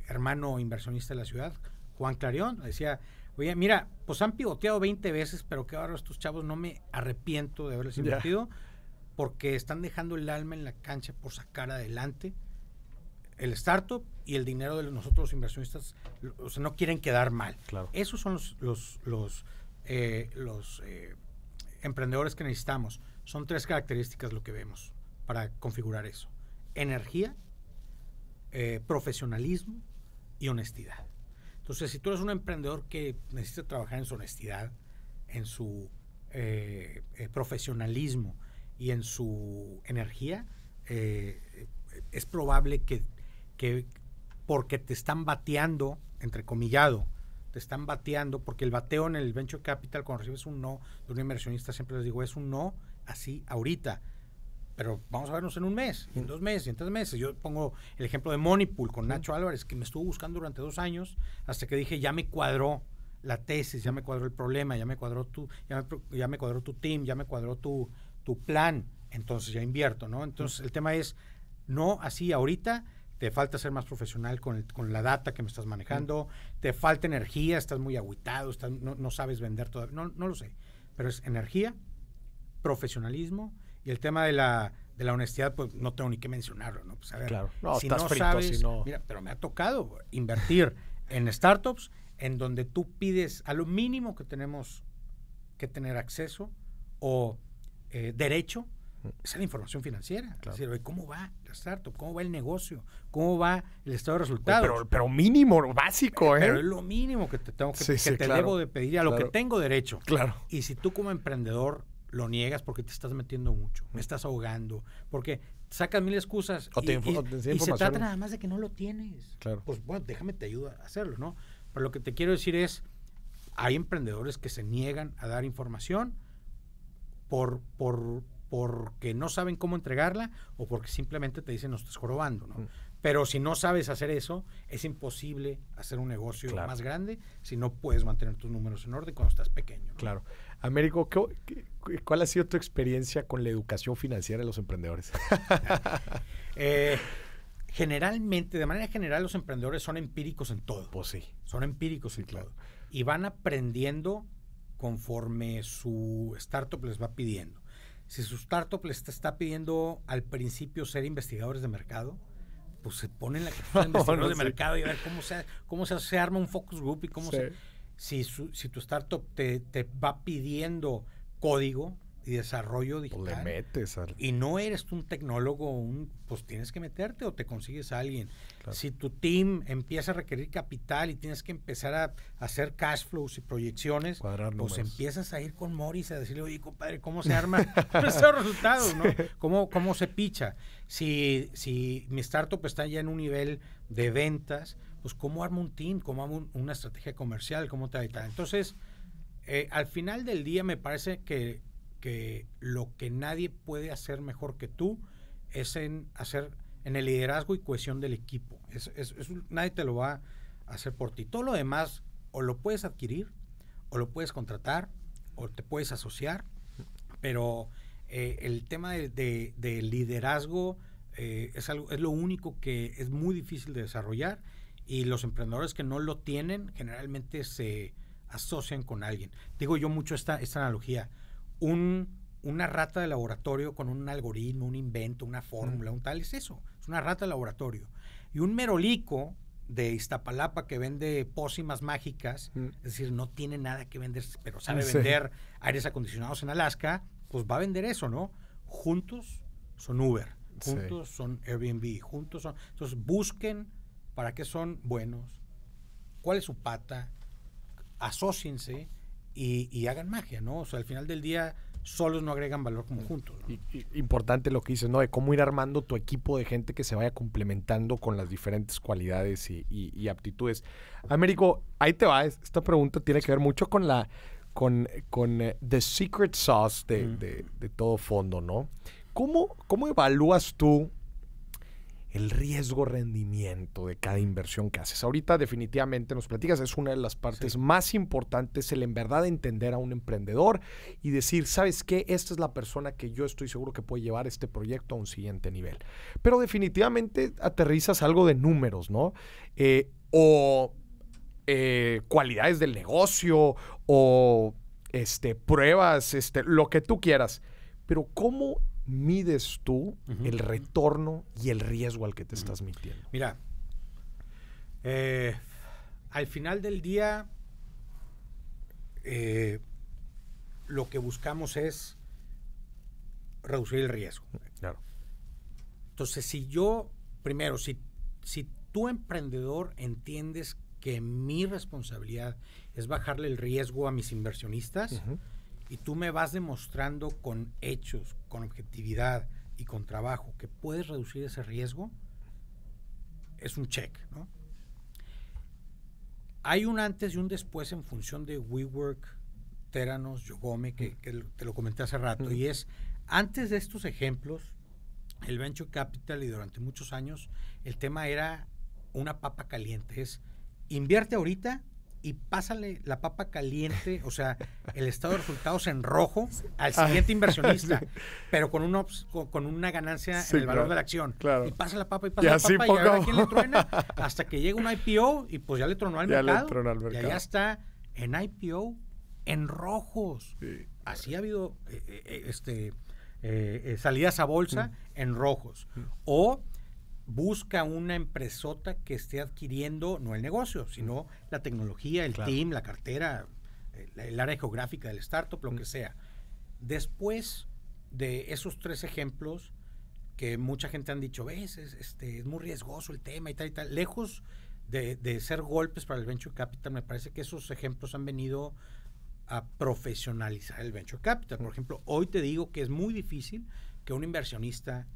hermano inversionista de la ciudad, Juan Clarión, decía, oye, mira, pues han pivoteado 20 veces, pero qué bárbaro estos chavos, no me arrepiento de haberles invertido, porque están dejando el alma en la cancha por sacar adelante el startup y el dinero de nosotros los inversionistas, o sea, no quieren quedar mal. Claro. Esos son los emprendedores que necesitamos. Son 3 características lo que vemos para configurar eso: energía, profesionalismo y honestidad. Entonces, si tú eres un emprendedor que necesita trabajar en su honestidad, en su profesionalismo y en su energía, es probable que porque te están bateando, entrecomillado, te están bateando, porque el bateo en el venture capital, cuando recibes un no de un inversionista, siempre les digo, es un no así ahorita, pero vamos a vernos en un mes, en 2 meses, en 3 meses. Yo pongo el ejemplo de Moneypool con Nacho Álvarez, que me estuvo buscando durante 2 años, hasta que dije, ya me cuadró la tesis, ya me cuadró el problema, ya me cuadró tu team, ya me cuadró tu plan, entonces ya invierto, ¿no? Entonces el tema es, no así ahorita, te falta ser más profesional con la data que me estás manejando, te falta energía, estás muy agüitado, no sabes vender todavía, no lo sé, pero es energía, profesionalismo, y el tema de la honestidad, pues no tengo ni que mencionarlo, ¿no? Pues a ver, claro. si no sabes, mira, pero me ha tocado invertir en startups en donde tú pides a lo mínimo que tenemos que tener acceso o derecho, es la información financiera. Claro. Es decir, ¿cómo va la startup? ¿Cómo va el negocio? ¿Cómo va el estado de resultados? Pero mínimo, básico, ¿eh? Pero es lo mínimo que te tengo que claro, debo de pedir, a lo que tengo derecho. Claro. Y si tú como emprendedor lo niegas porque te estás metiendo mucho, me estás ahogando, porque sacas 1000 excusas y se trata nada más de que no lo tienes. Claro. Pues bueno, déjame te ayudo a hacerlo, ¿no? Pero lo que te quiero decir es, hay emprendedores que se niegan a dar información porque no saben cómo entregarla o porque simplemente te dicen no estás jorobando, ¿no? Pero si no sabes hacer eso, es imposible hacer un negocio más grande si no puedes mantener tus números en orden cuando estás pequeño, ¿no? Claro. Américo, ¿cuál ha sido tu experiencia con la educación financiera de los emprendedores? Generalmente, de manera general, los emprendedores son empíricos en todo. Pues sí. Son empíricos en todo. Y van aprendiendo conforme su startup les va pidiendo. Si su startup les está pidiendo al principio ser investigadores de mercado, pues se ponen la que son investigadores de mercado y a ver cómo se arma un focus group y cómo si tu startup te va pidiendo código y desarrollo digital, pues le metes y no eres tú un tecnólogo, pues tienes que meterte o te consigues a alguien. Claro. Si tu team empieza a requerir capital y tienes que empezar a hacer cash flows y proyecciones, pues empiezas a ir con Morris a decirle, oye, compadre, ¿cómo se arma estos resultados? ¿No? ¿Cómo se picha? Si mi startup está ya en un nivel de ventas, pues ¿cómo armo un team? ¿Cómo armo una estrategia comercial? ¿Cómo te da? Entonces, al final del día me parece que lo que nadie puede hacer mejor que tú es en el liderazgo y cohesión del equipo. Nadie te lo va hacer por ti. Todo lo demás o lo puedes adquirir, o lo puedes contratar, o te puedes asociar, pero el tema de liderazgo es lo único que es muy difícil de desarrollar, y los emprendedores que no lo tienen generalmente se asocian con alguien. Digo yo mucho esta analogía. Una rata de laboratorio con un algoritmo, un invento, una fórmula, un tal, es eso, es una rata de laboratorio. Y un merolico de Iztapalapa que vende pócimas mágicas, es decir, no tiene nada que vender, pero sabe vender aires acondicionados en Alaska, pues va a vender eso, ¿no? Juntos son Uber, juntos son Airbnb, juntos son... Entonces busquen para qué son buenos, cuál es su pata, asóciense y hagan magia, ¿no? O sea, al final del día solos no agregan valor como juntos, ¿no? Importante lo que dices, ¿no? De cómo ir armando tu equipo de gente que se vaya complementando con las diferentes cualidades y aptitudes. Américo, ahí te va. Esta pregunta tiene que ver mucho con the secret sauce de todo fondo, ¿no? ¿Cómo evalúas tú el riesgo-rendimiento de cada inversión que haces? Ahorita definitivamente nos platicas, es una de las partes más importantes, el en verdad entender a un emprendedor y decir, ¿sabes qué? Esta es la persona que yo estoy seguro que puede llevar este proyecto a un siguiente nivel. Pero definitivamente aterrizas algo de números, ¿no? Cualidades del negocio o pruebas, lo que tú quieras. Pero ¿cómo mides tú el retorno y el riesgo al que te estás metiendo? Mira, al final del día lo que buscamos es reducir el riesgo. Claro. Entonces, si tú emprendedor entiendes que mi responsabilidad es bajarle el riesgo a mis inversionistas, y tú me vas demostrando con hechos, con objetividad y con trabajo que puedes reducir ese riesgo, es un check, ¿no? Hay un antes y un después en función de WeWork, Teranos, Yogome, que te lo comenté hace rato, y es, antes de estos ejemplos, el Venture Capital, y durante muchos años, el tema era una papa caliente, es invierte ahorita y pásale la papa caliente, o sea, el estado de resultados en rojo al siguiente inversionista, pero con una ganancia en el valor de la acción. Claro. Y pasa la papa, y a ver a quién le truena, hasta que llega un IPO y pues ya le tronó al mercado. Y allá está en IPO en rojos. Sí. Así ha habido salidas a bolsa en rojos. O busca una empresota que esté adquiriendo no el negocio, sino la tecnología, el team, la cartera, el área geográfica del startup, lo que sea. Después de esos 3 ejemplos que mucha gente han dicho, ves, es muy riesgoso el tema y tal, lejos de ser golpes para el Venture Capital, me parece que esos ejemplos han venido a profesionalizar el Venture Capital. Por ejemplo, hoy te digo que es muy difícil que un inversionista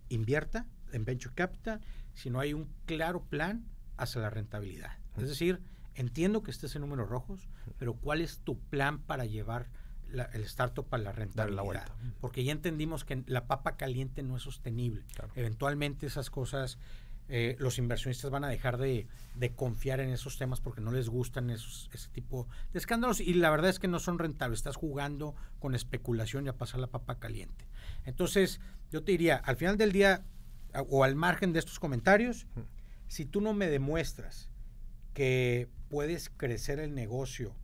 invierta en Venture Capital si no hay un claro plan hacia la rentabilidad. Es decir, entiendo que estés en números rojos, pero ¿cuál es tu plan para llevar el startup a la rentabilidad? Porque ya entendimos que la papa caliente no es sostenible. Claro. Eventualmente esas cosas, los inversionistas van a dejar de confiar en esos temas porque no les gustan ese tipo de escándalos, y la verdad es que no son rentables. Estás jugando con especulación y a pasar la papa caliente. Entonces, yo te diría, al final del día, o al margen de estos comentarios, si tú no me demuestras que puedes crecer el negocio,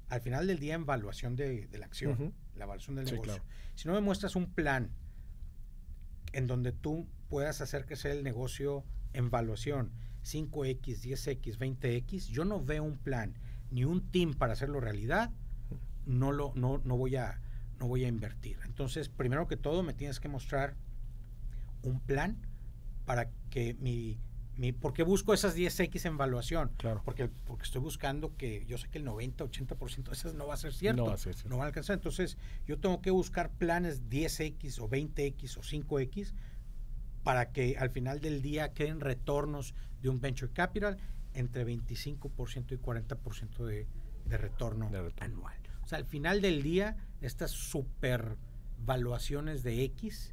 al final del día en evaluación de la acción, la evaluación del negocio, claro. Si no me muestras un plan en donde tú puedas hacer crecer el negocio en valuación 5X, 10X, 20X, yo no veo un plan ni un team para hacerlo realidad, no voy a invertir. Entonces, primero que todo, me tienes que mostrar un plan para que ¿por qué busco esas 10X en evaluación? Claro. Porque estoy buscando que yo sé que el 90-80% de esas no va a ser cierto. No va a ser cierto. No va a alcanzar. Entonces, yo tengo que buscar planes 10X o 20X o 5X para que al final del día queden retornos de un venture capital entre 25% y 40% de retorno anual. O sea, al final del día, estas supervaluaciones de X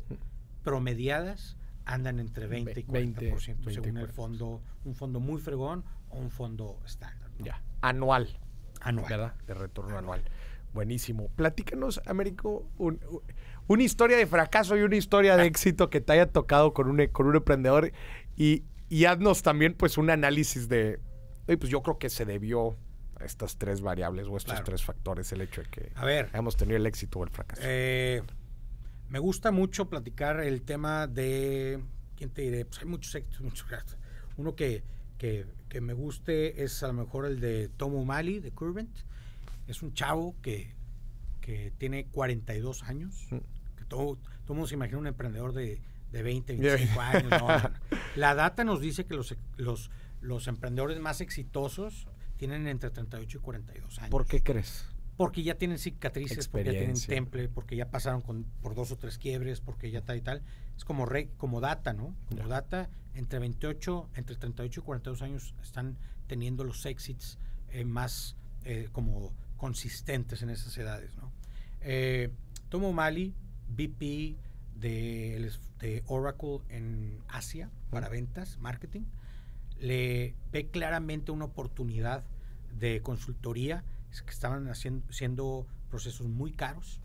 promediadas andan entre 20 y 40%, según el fondo, un fondo muy fregón o un fondo estándar, ¿no? Ya. Anual. Anual. ¿Verdad? De retorno anual. Buenísimo. Platícanos, Américo, una historia de fracaso y una historia de éxito que te haya tocado con un emprendedor y haznos también pues un análisis de, pues yo creo que se debió a estas tres variables o estos tres factores el hecho de que hayamos tenido el éxito o el fracaso. Me gusta mucho platicar el tema de, ¿quién te diré? Pues hay muchos éxitos, muchos fracasos. Uno que me guste es a lo mejor el de Tom O'Malley de Curvent. Es un chavo que tiene 42 años. Que todo mundo se imagina un emprendedor de 20, 25 años. No. La data nos dice que los emprendedores más exitosos tienen entre 38 y 42 años. ¿Por qué crees? Porque ya tienen cicatrices, porque ya tienen temple, porque ya pasaron por 2 o 3 quiebres, porque ya tal y tal. Es como data, ¿no? Como data, entre 38 y 42 años están teniendo los exits más como consistentes en esas edades, ¿no? Tom O'Malley, VP de Oracle en Asia para ventas, marketing, le ve claramente una oportunidad de consultoría. Es que estaban haciendo procesos muy caros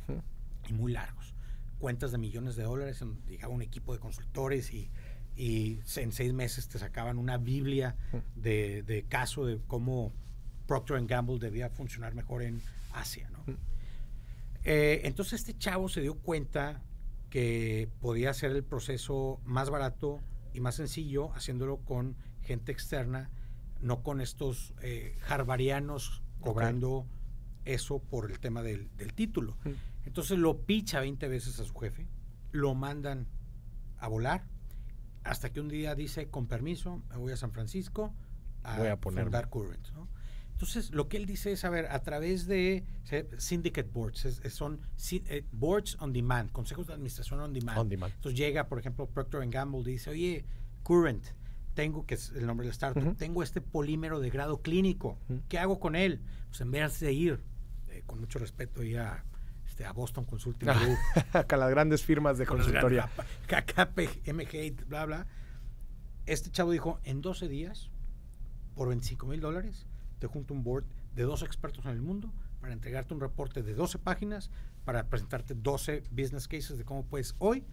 y muy largos, cuentas de millones de dólares, llegaba un equipo de consultores y en 6 meses te sacaban una biblia de caso de cómo Procter & Gamble debía funcionar mejor en Asia, ¿no? Entonces este chavo se dio cuenta que podía hacer el proceso más barato y más sencillo haciéndolo con gente externa, no con estos harvarianos cobrando eso por el tema del título. Entonces lo picha 20 veces a su jefe, lo mandan a volar, hasta que un día dice, con permiso, me voy a San Francisco a fundar Curvent, ¿no? Entonces, lo que él dice es, a ver, a través de syndicate boards, son boards on demand, consejos de administración on demand. Entonces llega, por ejemplo, Procter & Gamble y dice, oye, Curvent, que es el nombre del startup, tengo este polímero de grado clínico, ¿qué hago con él? Pues en vez de ir, con mucho respeto, a Boston Consulting Group. Con las grandes firmas de consultoría. KPMG, bla, bla. Este chavo dijo, en 12 días, por $25,000, te junto un board de 2 expertos en el mundo para entregarte un reporte de 12 páginas para presentarte 12 business cases de cómo puedes hoy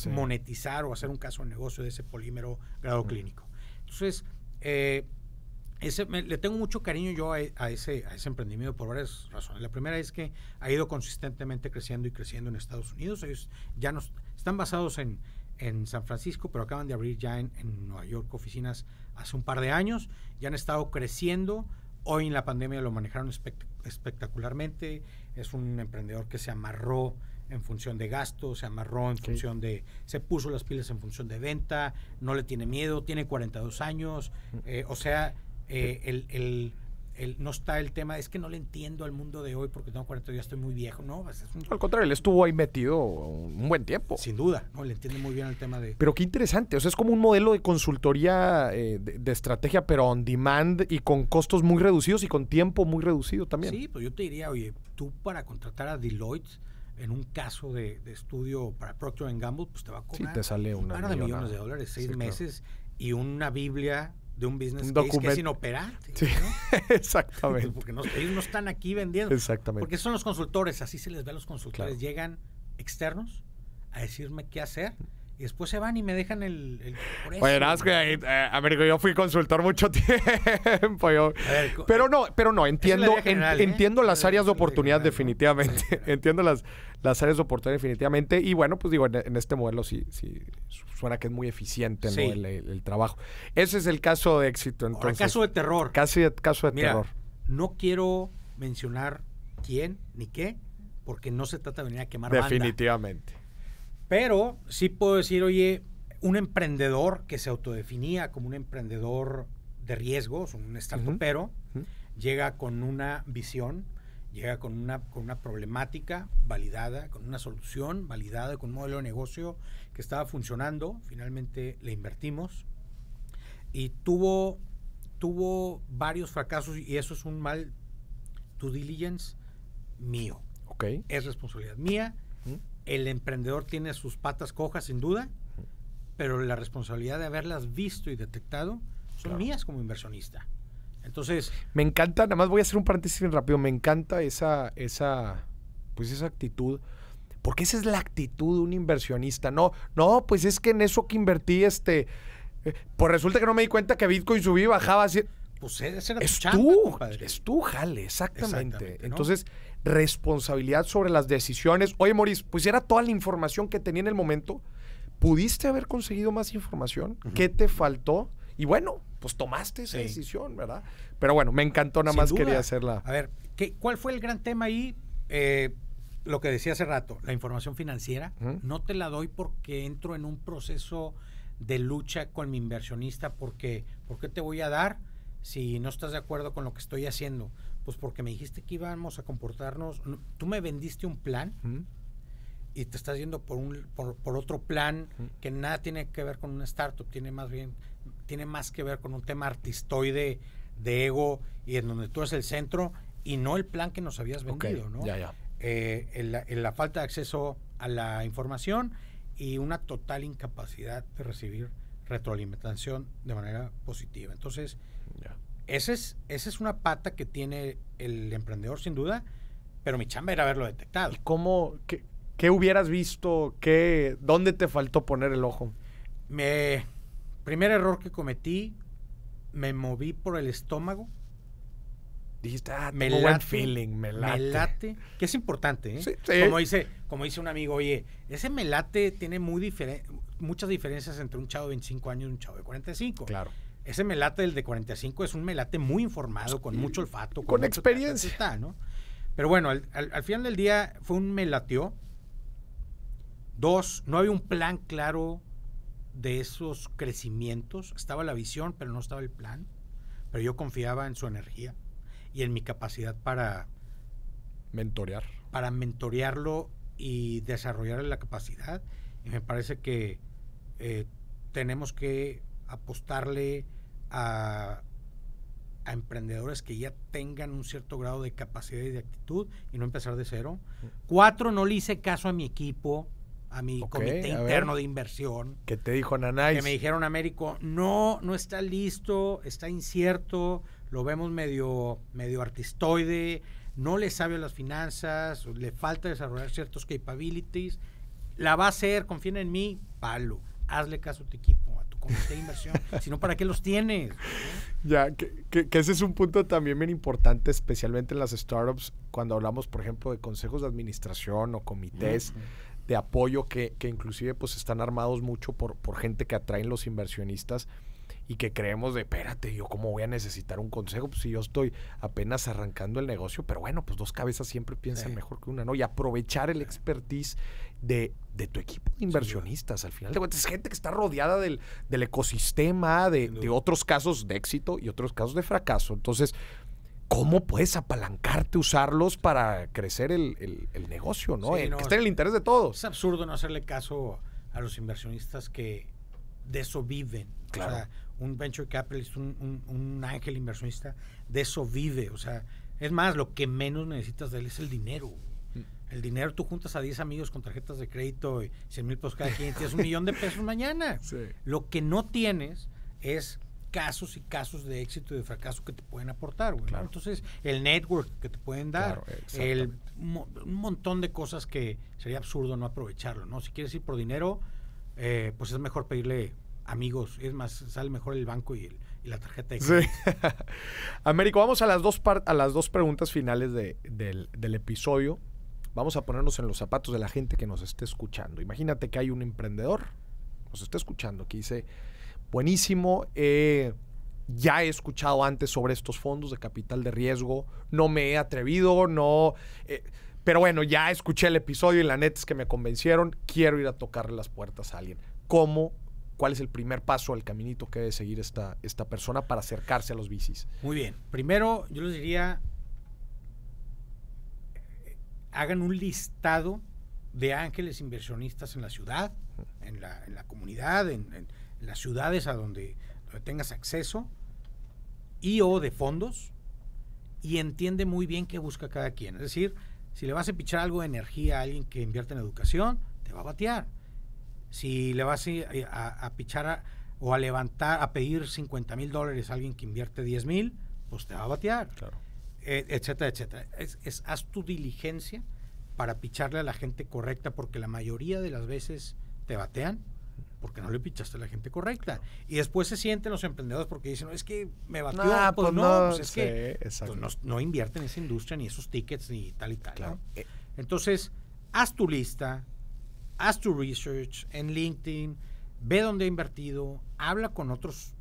monetizar o hacer un caso de negocio de ese polímero grado clínico. Entonces, le tengo mucho cariño yo a ese emprendimiento por varias razones. La primera es que ha ido consistentemente creciendo y creciendo en Estados Unidos. Ellos ya están basados en San Francisco, pero acaban de abrir ya en Nueva York oficinas hace un par de años. Ya han estado creciendo. Hoy en la pandemia lo manejaron espectacularmente. Es un emprendedor que se amarró en función de gasto, se amarró en función se puso las pilas en función de venta, no le tiene miedo, tiene 42 años. No está el tema, es que no le entiendo al mundo de hoy porque tengo 40 días, estoy muy viejo, ¿no? Al contrario, él estuvo ahí metido un buen tiempo. Sin duda, ¿no? Le entiende muy bien el tema de... Pero qué interesante, o sea, es como un modelo de consultoría de estrategia, pero on demand y con costos muy reducidos y con tiempo muy reducido también. Sí, pues yo te diría, oye, tú para contratar a Deloitte en un caso de estudio para Procter & Gamble, pues te va a cobrar te sale un par de millones de dólares, 6 meses, y una biblia de un business case que es inoperante. Sí, ¿no? Exactamente. Porque ellos no están aquí vendiendo. Exactamente. Porque son los consultores, así se les ve a los consultores. Claro. Llegan externos a decirme qué hacer y después se van y me dejan el precio. Oye, Américo, yo fui consultor mucho tiempo. Pero no, entiendo las áreas de oportunidad definitivamente. Entiendo las áreas de oportunidad definitivamente. Y bueno, pues digo, en este modelo sí suena que es muy eficiente, ¿no? El trabajo. Ese es el caso de éxito. Entonces, ahora, caso de terror. Caso de terror. No quiero mencionar quién ni qué, porque no se trata de venir a quemar definitivamente. Banda. Pero sí puedo decir, oye, un emprendedor que se autodefinía como un emprendedor de riesgos, un startupero, llega con una visión, llega con una problemática validada, con una solución validada, con un modelo de negocio que estaba funcionando. Finalmente le invertimos y tuvo varios fracasos, y eso es un mal due diligence mío. Okay. Es responsabilidad mía. El emprendedor tiene sus patas cojas, sin duda, pero la responsabilidad de haberlas visto y detectado son mías como inversionista. Entonces... Me encanta, nada más voy a hacer un paréntesis bien rápido, me encanta esa actitud, porque esa es la actitud de un inversionista. No, pues es que en eso que invertí, pues resulta que no me di cuenta que Bitcoin subía y bajaba así. Pues esa era tu chamba, es tu jale, exactamente. ¿No? Entonces, responsabilidad sobre las decisiones. Oye, Maurice, pues era toda la información que tenía en el momento. ¿Pudiste haber conseguido más información? ¿Qué te faltó? Y bueno, pues tomaste esa decisión, ¿verdad? Pero bueno, me encantó, nada más quería hacerla. A ver, ¿cuál fue el gran tema ahí? Lo que decía hace rato, la información financiera. No te la doy porque entro en un proceso de lucha con mi inversionista. ¿Por qué te voy a dar si no estás de acuerdo con lo que estoy haciendo? Pues porque me dijiste que íbamos a comportarnos. Tú me vendiste un plan y te estás yendo por otro plan que nada tiene que ver con una startup, tiene más que ver con un tema artistoide de ego y en donde tú eres el centro y no el plan que nos habías vendido, ¿no? Ya. La falta de acceso a la información y una total incapacidad de recibir retroalimentación de manera positiva. Entonces, esa es una pata que tiene el emprendedor sin duda, pero mi chamba era haberlo detectado. ¿Y qué hubieras visto? ¿Dónde te faltó poner el ojo? Primer error que cometí, me moví por el estómago. Dijiste, tengo buen feeling, me late. Que es importante, ¿eh? Sí. Como dice un amigo, oye, ese me late tiene muchas diferencias entre un chavo de 25 años y un chavo de 45. Claro. Ese melate del de 45 es un melate muy informado, con mucho olfato. Con experiencia. ¿No? Pero bueno, al final del día fue un me lateó. 2, no había un plan claro de esos crecimientos. Estaba la visión, pero no estaba el plan. Pero yo confiaba en su energía y en mi capacidad para mentorearlo y desarrollarle la capacidad. Y me parece que tenemos que apostarle a emprendedores que ya tengan un cierto grado de capacidad y de actitud y no empezar de cero. 4, no le hice caso a mi equipo, a mi comité interno de inversión. ¿Qué te dijo Nanay? Que me dijeron, Américo, no está listo, está incierto, lo vemos medio artistoide, no le sabe a las finanzas, le falta desarrollar ciertos capabilities, la va a hacer, confíen en mí, palo, hazle caso a tu equipo, a tu comité de inversión, si no, ¿para qué los tienes? Ya, que ese es un punto también bien importante, especialmente en las startups, cuando hablamos, por ejemplo, de consejos de administración o comités de apoyo que inclusive pues están armados mucho por gente que atraen los inversionistas y que creemos de, espérate, yo cómo voy a necesitar un consejo, pues si yo estoy apenas arrancando el negocio, pero bueno, pues 2 cabezas siempre piensan mejor que una, ¿no? Y aprovechar el expertise de tu equipo de inversionistas. Al final de cuentas, es gente que está rodeada del ecosistema, de otros casos de éxito y otros casos de fracaso. Entonces, ¿cómo puedes apalancarte, usarlos para crecer el negocio, ¿no? Que esté en el interés de todos. Es absurdo no hacerle caso a los inversionistas que de eso viven. Claro. O sea, un venture capitalist, un ángel inversionista, de eso vive. O sea, es más, lo que menos necesitas de él es el dinero. El dinero, tú juntas a 10 amigos con tarjetas de crédito y 100,000 pesos cada quien, tienes $1,000,000 mañana. Sí. Lo que no tienes es casos y casos de éxito y de fracaso que te pueden aportar, güey. Claro. Entonces, el network que te pueden dar, un montón de cosas que sería absurdo no aprovecharlo, ¿no? Si quieres ir por dinero, pues es mejor pedirle amigos, es más, sale mejor el banco y la tarjeta de crédito. Sí. Américo, vamos a las dos preguntas finales del episodio. Vamos a ponernos en los zapatos de la gente que nos esté escuchando. Imagínate que hay un emprendedor, nos está escuchando, que dice, buenísimo, ya he escuchado antes sobre estos fondos de capital de riesgo, no me he atrevido, pero bueno, ya escuché el episodio y la neta es que me convencieron, quiero ir a tocarle las puertas a alguien. ¿Cuál es el primer paso, el caminito que debe seguir esta persona para acercarse a los VCs? Muy bien. Primero, yo les diría, hagan un listado de ángeles inversionistas en la ciudad, en la comunidad, en las ciudades a donde tengas acceso, o de fondos, y entiende muy bien qué busca cada quien. Es decir, si le vas a pichar algo de energía a alguien que invierte en educación, te va a batear. Si le vas a pichar o a levantar, a pedir $50,000 a alguien que invierte 10,000, pues te va a batear, claro. Etcétera, etcétera. Haz tu diligencia para picharle a la gente correcta, porque la mayoría de las veces te batean porque no le pichaste a la gente correcta. Claro. Y después se sienten los emprendedores porque dicen, no, es que me batió. Pues no, pues es que pues no invierten en esa industria, ni esos tickets, ni tal y tal. Claro. ¿No? Entonces, haz tu lista, haz tu research en LinkedIn, ve dónde ha invertido, habla con otros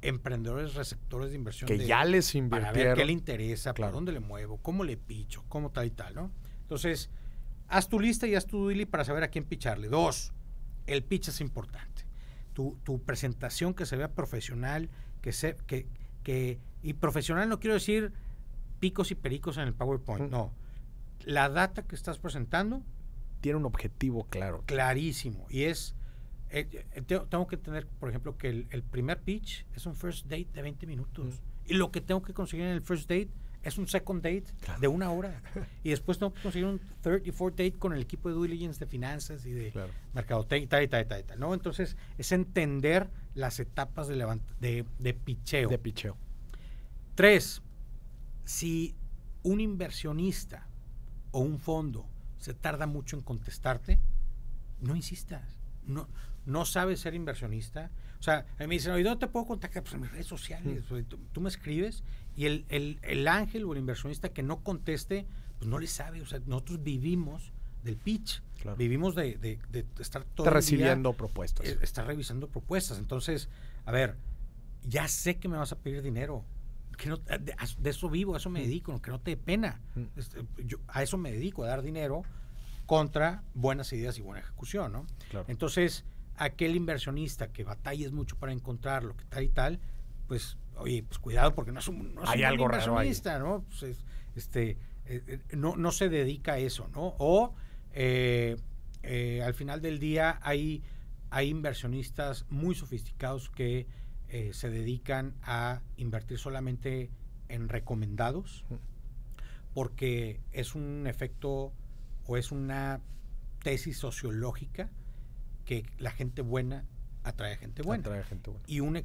emprendedores receptores de inversión que ya les invirtieron, para ver qué le interesa, claro, por dónde le muevo, cómo le picho, cómo tal y tal, ¿no? Entonces, haz tu lista y haz tu daily para saber a quién picharle. 2, el pitch es importante. Tu presentación que se vea profesional, y profesional no quiero decir picos y pericos en el PowerPoint, no. La data que estás presentando tiene un objetivo claro. Clarísimo. Y es, tengo que tener, por ejemplo, que el primer pitch es un first date de 20 minutos. Y lo que tengo que conseguir en el first date es un second date de 1 hora. Y después tengo que conseguir un third y fourth date con el equipo de due diligence de finanzas y de mercadotecnia y tal, ¿no? Entonces, es entender las etapas de picheo. De picheo. 3, si un inversionista o un fondo se tarda mucho en contestarte, no insistas. No sabes ser inversionista. O sea, me dicen, ¿y dónde te puedo contactar? Pues en mis redes sociales. Tú me escribes y el ángel o el inversionista que no conteste, pues no le sabe. O sea, nosotros vivimos del pitch. Claro. Vivimos de estar todo el día recibiendo propuestas. Estar revisando propuestas. Entonces, a ver, ya sé que me vas a pedir dinero. Que no, de eso vivo, a eso me dedico, que no te dé pena. Yo a eso me dedico, a dar dinero contra buenas ideas y buena ejecución, ¿no? Claro. Entonces, aquel inversionista que batalles mucho para encontrar lo que tal y tal, pues, oye, pues cuidado porque no es un algo inversionista, ¿no? Pues no se dedica a eso, ¿no? O al final del día hay inversionistas muy sofisticados que se dedican a invertir solamente en recomendados, porque es un efecto o es una tesis sociológica que la gente buena atrae a gente buena. Y un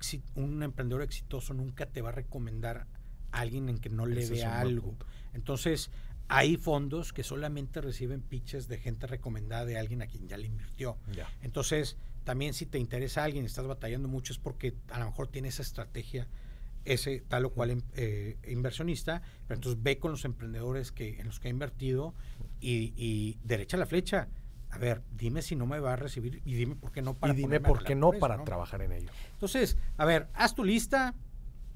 emprendedor exitoso nunca te va a recomendar a alguien en que no le vea algo. Entonces, hay fondos que solamente reciben pitches de gente recomendada de alguien a quien ya le invirtió. Ya. Entonces, también si te interesa a alguien y estás batallando mucho es porque a lo mejor tiene esa estrategia ese tal o cual inversionista, pero entonces ve con los emprendedores en los que ha invertido y derecha la flecha. A ver, dime si no me va a recibir y dime por qué no para trabajar en ello. Entonces, a ver, haz tu lista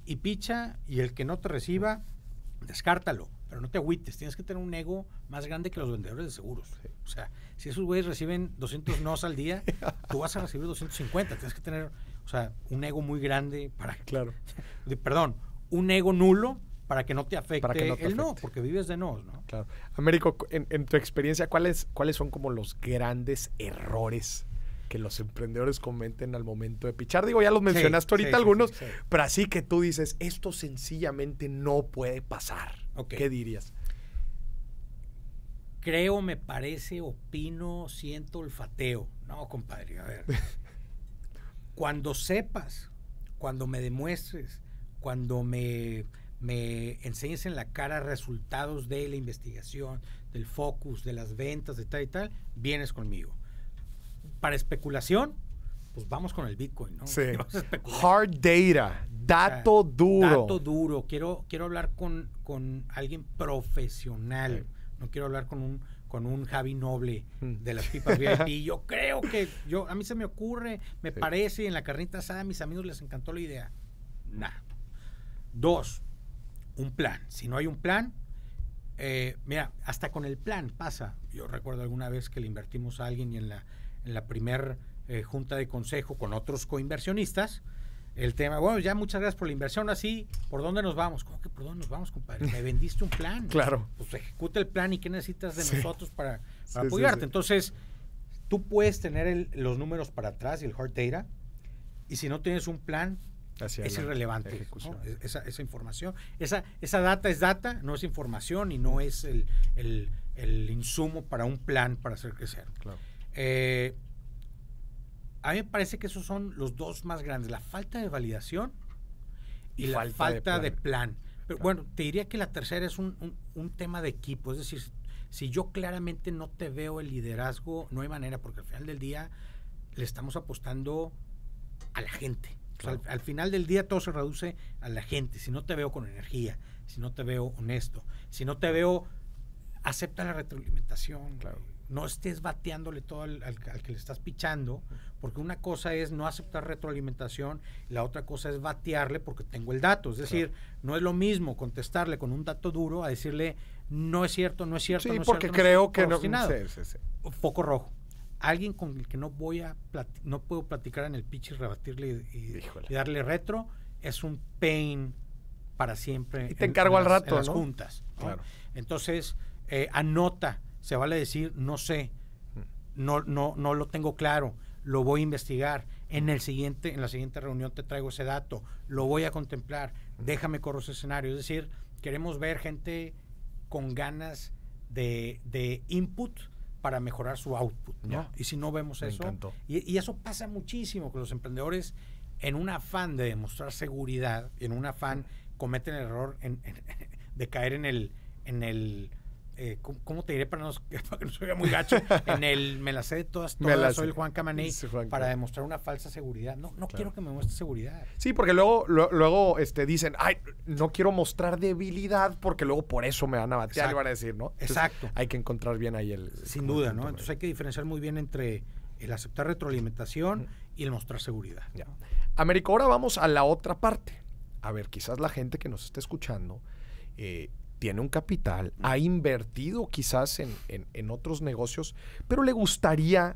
y picha, y el que no te reciba, descártalo, pero no te agüites. Tienes que tener un ego más grande que los vendedores de seguros. Sí. O sea, si esos güeyes reciben 200 nos al día, tú vas a recibir 250. Tienes que tener, o sea, un ego muy grande para... Claro. Perdón, un ego nulo para que no te afecte el no, porque vives de no, ¿no? Claro. Américo, en tu experiencia, ¿cuáles son como los grandes errores que los emprendedores cometen al momento de pichar? Digo, ya los mencionaste ahorita algunos, pero así que tú dices, esto sencillamente no puede pasar. Okay. ¿Qué dirías? Creo, me parece, opino, siento, olfateo. No, compadre, a ver. Cuando sepas, cuando me demuestres, cuando me enseñes en la cara resultados de la investigación, del focus, de las ventas, de tal y tal, vienes conmigo. Para especulación, pues vamos con el Bitcoin, ¿no? Sí. Hard data, dato duro. Dato duro. Quiero hablar con alguien profesional. Sí. No quiero hablar con un Javi Noble de las pipas VIP. Yo creo que a mí se me ocurre, me parece, en la carnita asada a mis amigos les encantó la idea. Nah. 2, un plan. Si no hay un plan, mira, hasta con el plan pasa. Yo recuerdo alguna vez que le invertimos a alguien y en la primer junta de consejo con otros coinversionistas, el tema, bueno, ya muchas gracias por la inversión, así, ¿por dónde nos vamos? ¿Cómo que por dónde nos vamos, compadre? Me vendiste un plan. Claro. Pues ejecuta el plan y ¿qué necesitas de nosotros para apoyarte? Entonces, tú puedes tener los números para atrás y el hard data, y si no tienes un plan, es irrelevante, ¿no? Esa información. Esa data es data, no es información y no es el insumo para un plan para hacer crecer. Claro. A mí me parece que esos son los dos más grandes, la falta de validación y la falta de plan. Pero bueno, te diría que la tercera es un tema de equipo, es decir, si yo claramente no te veo el liderazgo, no hay manera, porque al final del día le estamos apostando a la gente. Claro. O sea, al final del día todo se reduce a la gente. Si no te veo con energía, si no te veo honesto, si no te veo, acepta la retroalimentación. Claro. No estés bateándole todo al que le estás pichando, porque una cosa es no aceptar retroalimentación, la otra cosa es batearle porque tengo el dato. Es decir, no es lo mismo contestarle con un dato duro a decirle no es cierto, no es cierto, sí, no es porque cierto, creo que no. Sí. Foco rojo. Alguien con el que no puedo platicar en el pitch y rebatirle y darle retro, es un pain para siempre. Y te encargo al rato, en las juntas, ¿no? Claro. Entonces, anota. Se vale decir, no sé, no lo tengo claro, lo voy a investigar. En la siguiente reunión te traigo ese dato, lo voy a contemplar, déjame correr ese escenario. Es decir, queremos ver gente con ganas de input para mejorar su output, ¿no? Yeah. Y si no vemos eso, y eso pasa muchísimo, que los emprendedores en un afán de demostrar seguridad, en un afán cometen el error de caer en el ¿cómo te diré para que no se vea muy gacho? Me la sé de todas, soy el Juan Camaney, para demostrar una falsa seguridad. No claro. Quiero que me muestre seguridad. Sí, porque luego dicen, ay, no quiero mostrar debilidad porque luego por eso me van a batear y van a decir, ¿no? Entonces, exacto. Hay que encontrar bien ahí sin duda, ¿no? Entonces hay que diferenciar muy bien entre el aceptar retroalimentación y el mostrar seguridad. Ya. Américo, ahora vamos a la otra parte. A ver, quizás la gente que nos está escuchando tiene un capital, ha invertido quizás en otros negocios, pero le gustaría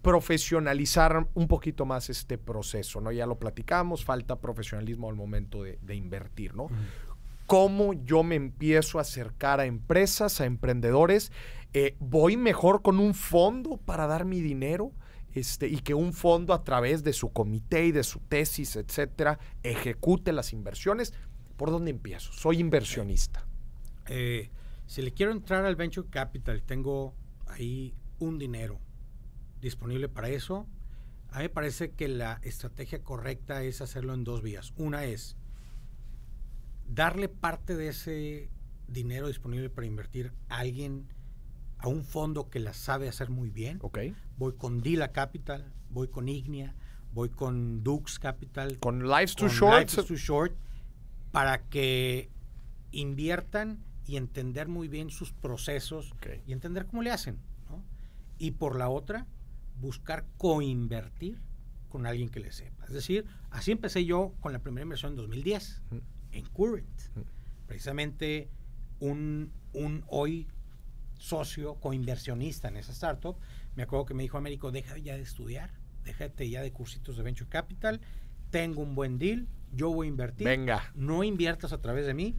profesionalizar un poquito más este proceso, ¿no? Ya lo platicamos, falta profesionalismo al momento de invertir, ¿no? ¿Cómo yo me empiezo a acercar a empresas, a emprendedores? ¿Voy mejor con un fondo para dar mi dinero? Y que un fondo a través de su comité y de su tesis, etcétera, ejecute las inversiones. ¿Por dónde empiezo? Soy inversionista. Si le quiero entrar al Venture Capital, tengo ahí un dinero disponible para eso. A mí me parece que la estrategia correcta es hacerlo en dos vías. Una es darle parte de ese dinero disponible para invertir a un fondo que la sabe hacer muy bien. Okay. Voy con Dila Capital, voy con Ignia, voy con Dux Capital. Con Life's Too Short. Life's Too Short, para que inviertan y entender muy bien sus procesos y entender cómo le hacen, ¿no? Y por la otra, buscar coinvertir con alguien que le sepa. Es decir, así empecé yo con la primera inversión en 2010, en Current. Precisamente un hoy socio coinversionista en esa startup, me acuerdo que me dijo, Américo, deja ya de estudiar, déjate ya de cursitos de Venture Capital, tengo un buen deal, yo voy a invertir. Venga. No inviertas a través de mí,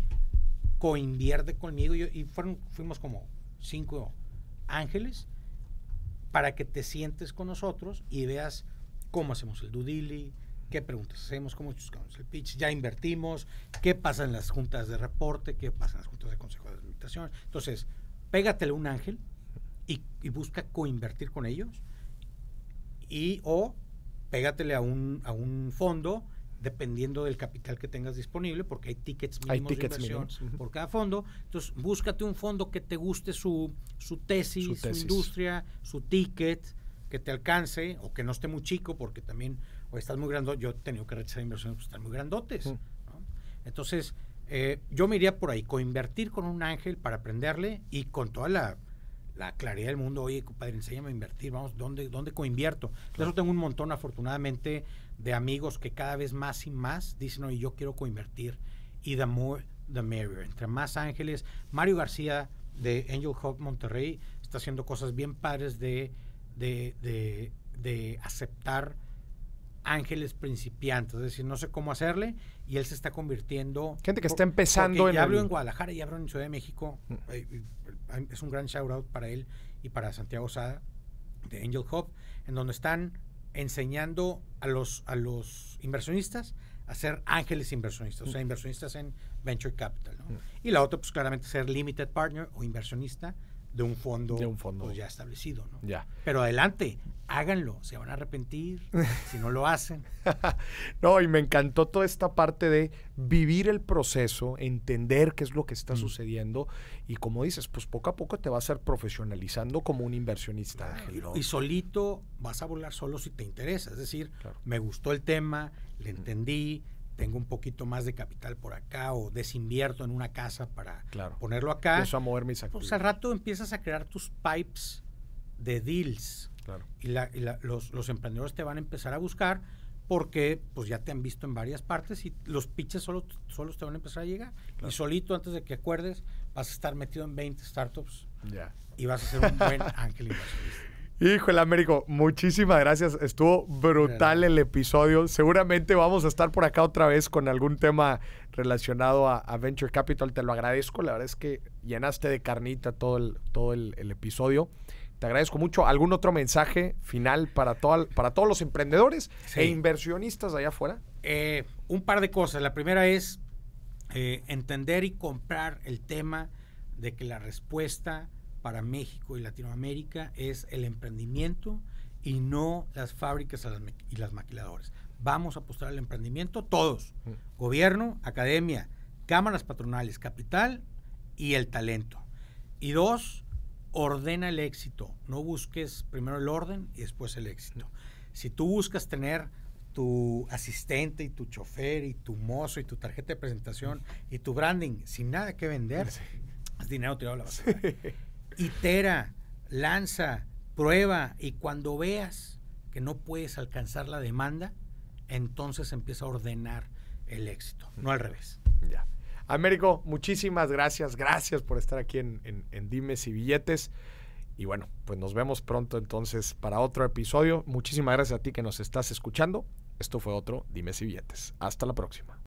coinvierte conmigo. Y fuimos como 5 ángeles para que te sientes con nosotros y veas cómo hacemos el due diligence, qué preguntas hacemos, cómo buscamos el pitch, ya invertimos, qué pasa en las juntas de reporte, qué pasa en las juntas de consejo de administración. Entonces, pégatele un ángel y busca coinvertir con ellos o pégatele a un fondo dependiendo del capital que tengas disponible, porque hay tickets mínimos de inversión por cada fondo. Entonces, búscate un fondo que te guste su tesis, su industria, su ticket, que te alcance, o que no esté muy chico, porque también, o estás muy grandote. Yo he tenido que rechazar inversiones porque están muy grandotes, ¿no? Entonces, yo me iría por ahí, coinvertir con un ángel para aprenderle y con toda la claridad del mundo. Oye, compadre, enséñame a invertir, vamos, ¿dónde coinvierto? Claro. De eso tengo un montón, afortunadamente, de amigos que cada vez más y más dicen, oye, yo quiero coinvertir, y the more, the merrier. Entre más ángeles. Mario García, de Angel Hub Monterrey, está haciendo cosas bien padres de aceptar ángeles principiantes, es decir, no sé cómo hacerle, y él se está convirtiendo. Gente que está empezando ya hablo en Guadalajara, ya hablo en Ciudad de México. Es un gran shout out para él y para Santiago Sada de Angel Hub, en donde están enseñando a los inversionistas a ser ángeles inversionistas, o sea, inversionistas en Venture Capital, ¿no? Y la otra, pues claramente ser limited partner o inversionista de un fondo pues, ya establecido, ¿no? Ya. Pero adelante, háganlo, se van a arrepentir si no lo hacen. No, y me encantó toda esta parte de vivir el proceso, entender qué es lo que está sucediendo y como dices, pues poco a poco te vas a ir profesionalizando como un inversionista ángel, ¿no? Y solito vas a volar solo si te interesa, es decir, me gustó el tema, le entendí, tengo un poquito más de capital por acá o desinvierto en una casa para ponerlo acá. Empiezo a mover mis activos. Pues al rato empiezas a crear tus pipes de deals. Claro. Y los emprendedores te van a empezar a buscar porque pues ya te han visto en varias partes y los pitches solos te van a empezar a llegar. Claro. Y solito, antes de que acuerdes, vas a estar metido en 20 startups y vas a ser un buen ángel inversionista. Híjole, Américo, muchísimas gracias. Estuvo brutal el episodio. Seguramente vamos a estar por acá otra vez con algún tema relacionado a Venture Capital. Te lo agradezco. La verdad es que llenaste de carnita todo el episodio. Te agradezco mucho. ¿Algún otro mensaje final para todos los emprendedores e inversionistas allá afuera? Un par de cosas. La primera es entender y comprar el tema de que la respuesta para México y Latinoamérica es el emprendimiento y no las fábricas y las maquiladoras. Vamos a apostar al emprendimiento todos, gobierno, academia, cámaras patronales, capital y el talento. Y 2, ordena el éxito. No busques primero el orden y después el éxito. Si tú buscas tener tu asistente y tu chofer y tu mozo y tu tarjeta de presentación y tu branding sin nada que vender, es dinero tirado a la basura. Itera, lanza, prueba y cuando veas que no puedes alcanzar la demanda, entonces empieza a ordenar el éxito, no al revés. Ya. Américo, muchísimas gracias. Gracias por estar aquí en Dimes y Billetes. Y bueno, pues nos vemos pronto entonces para otro episodio. Muchísimas gracias a ti que nos estás escuchando. Esto fue otro Dimes y Billetes. Hasta la próxima.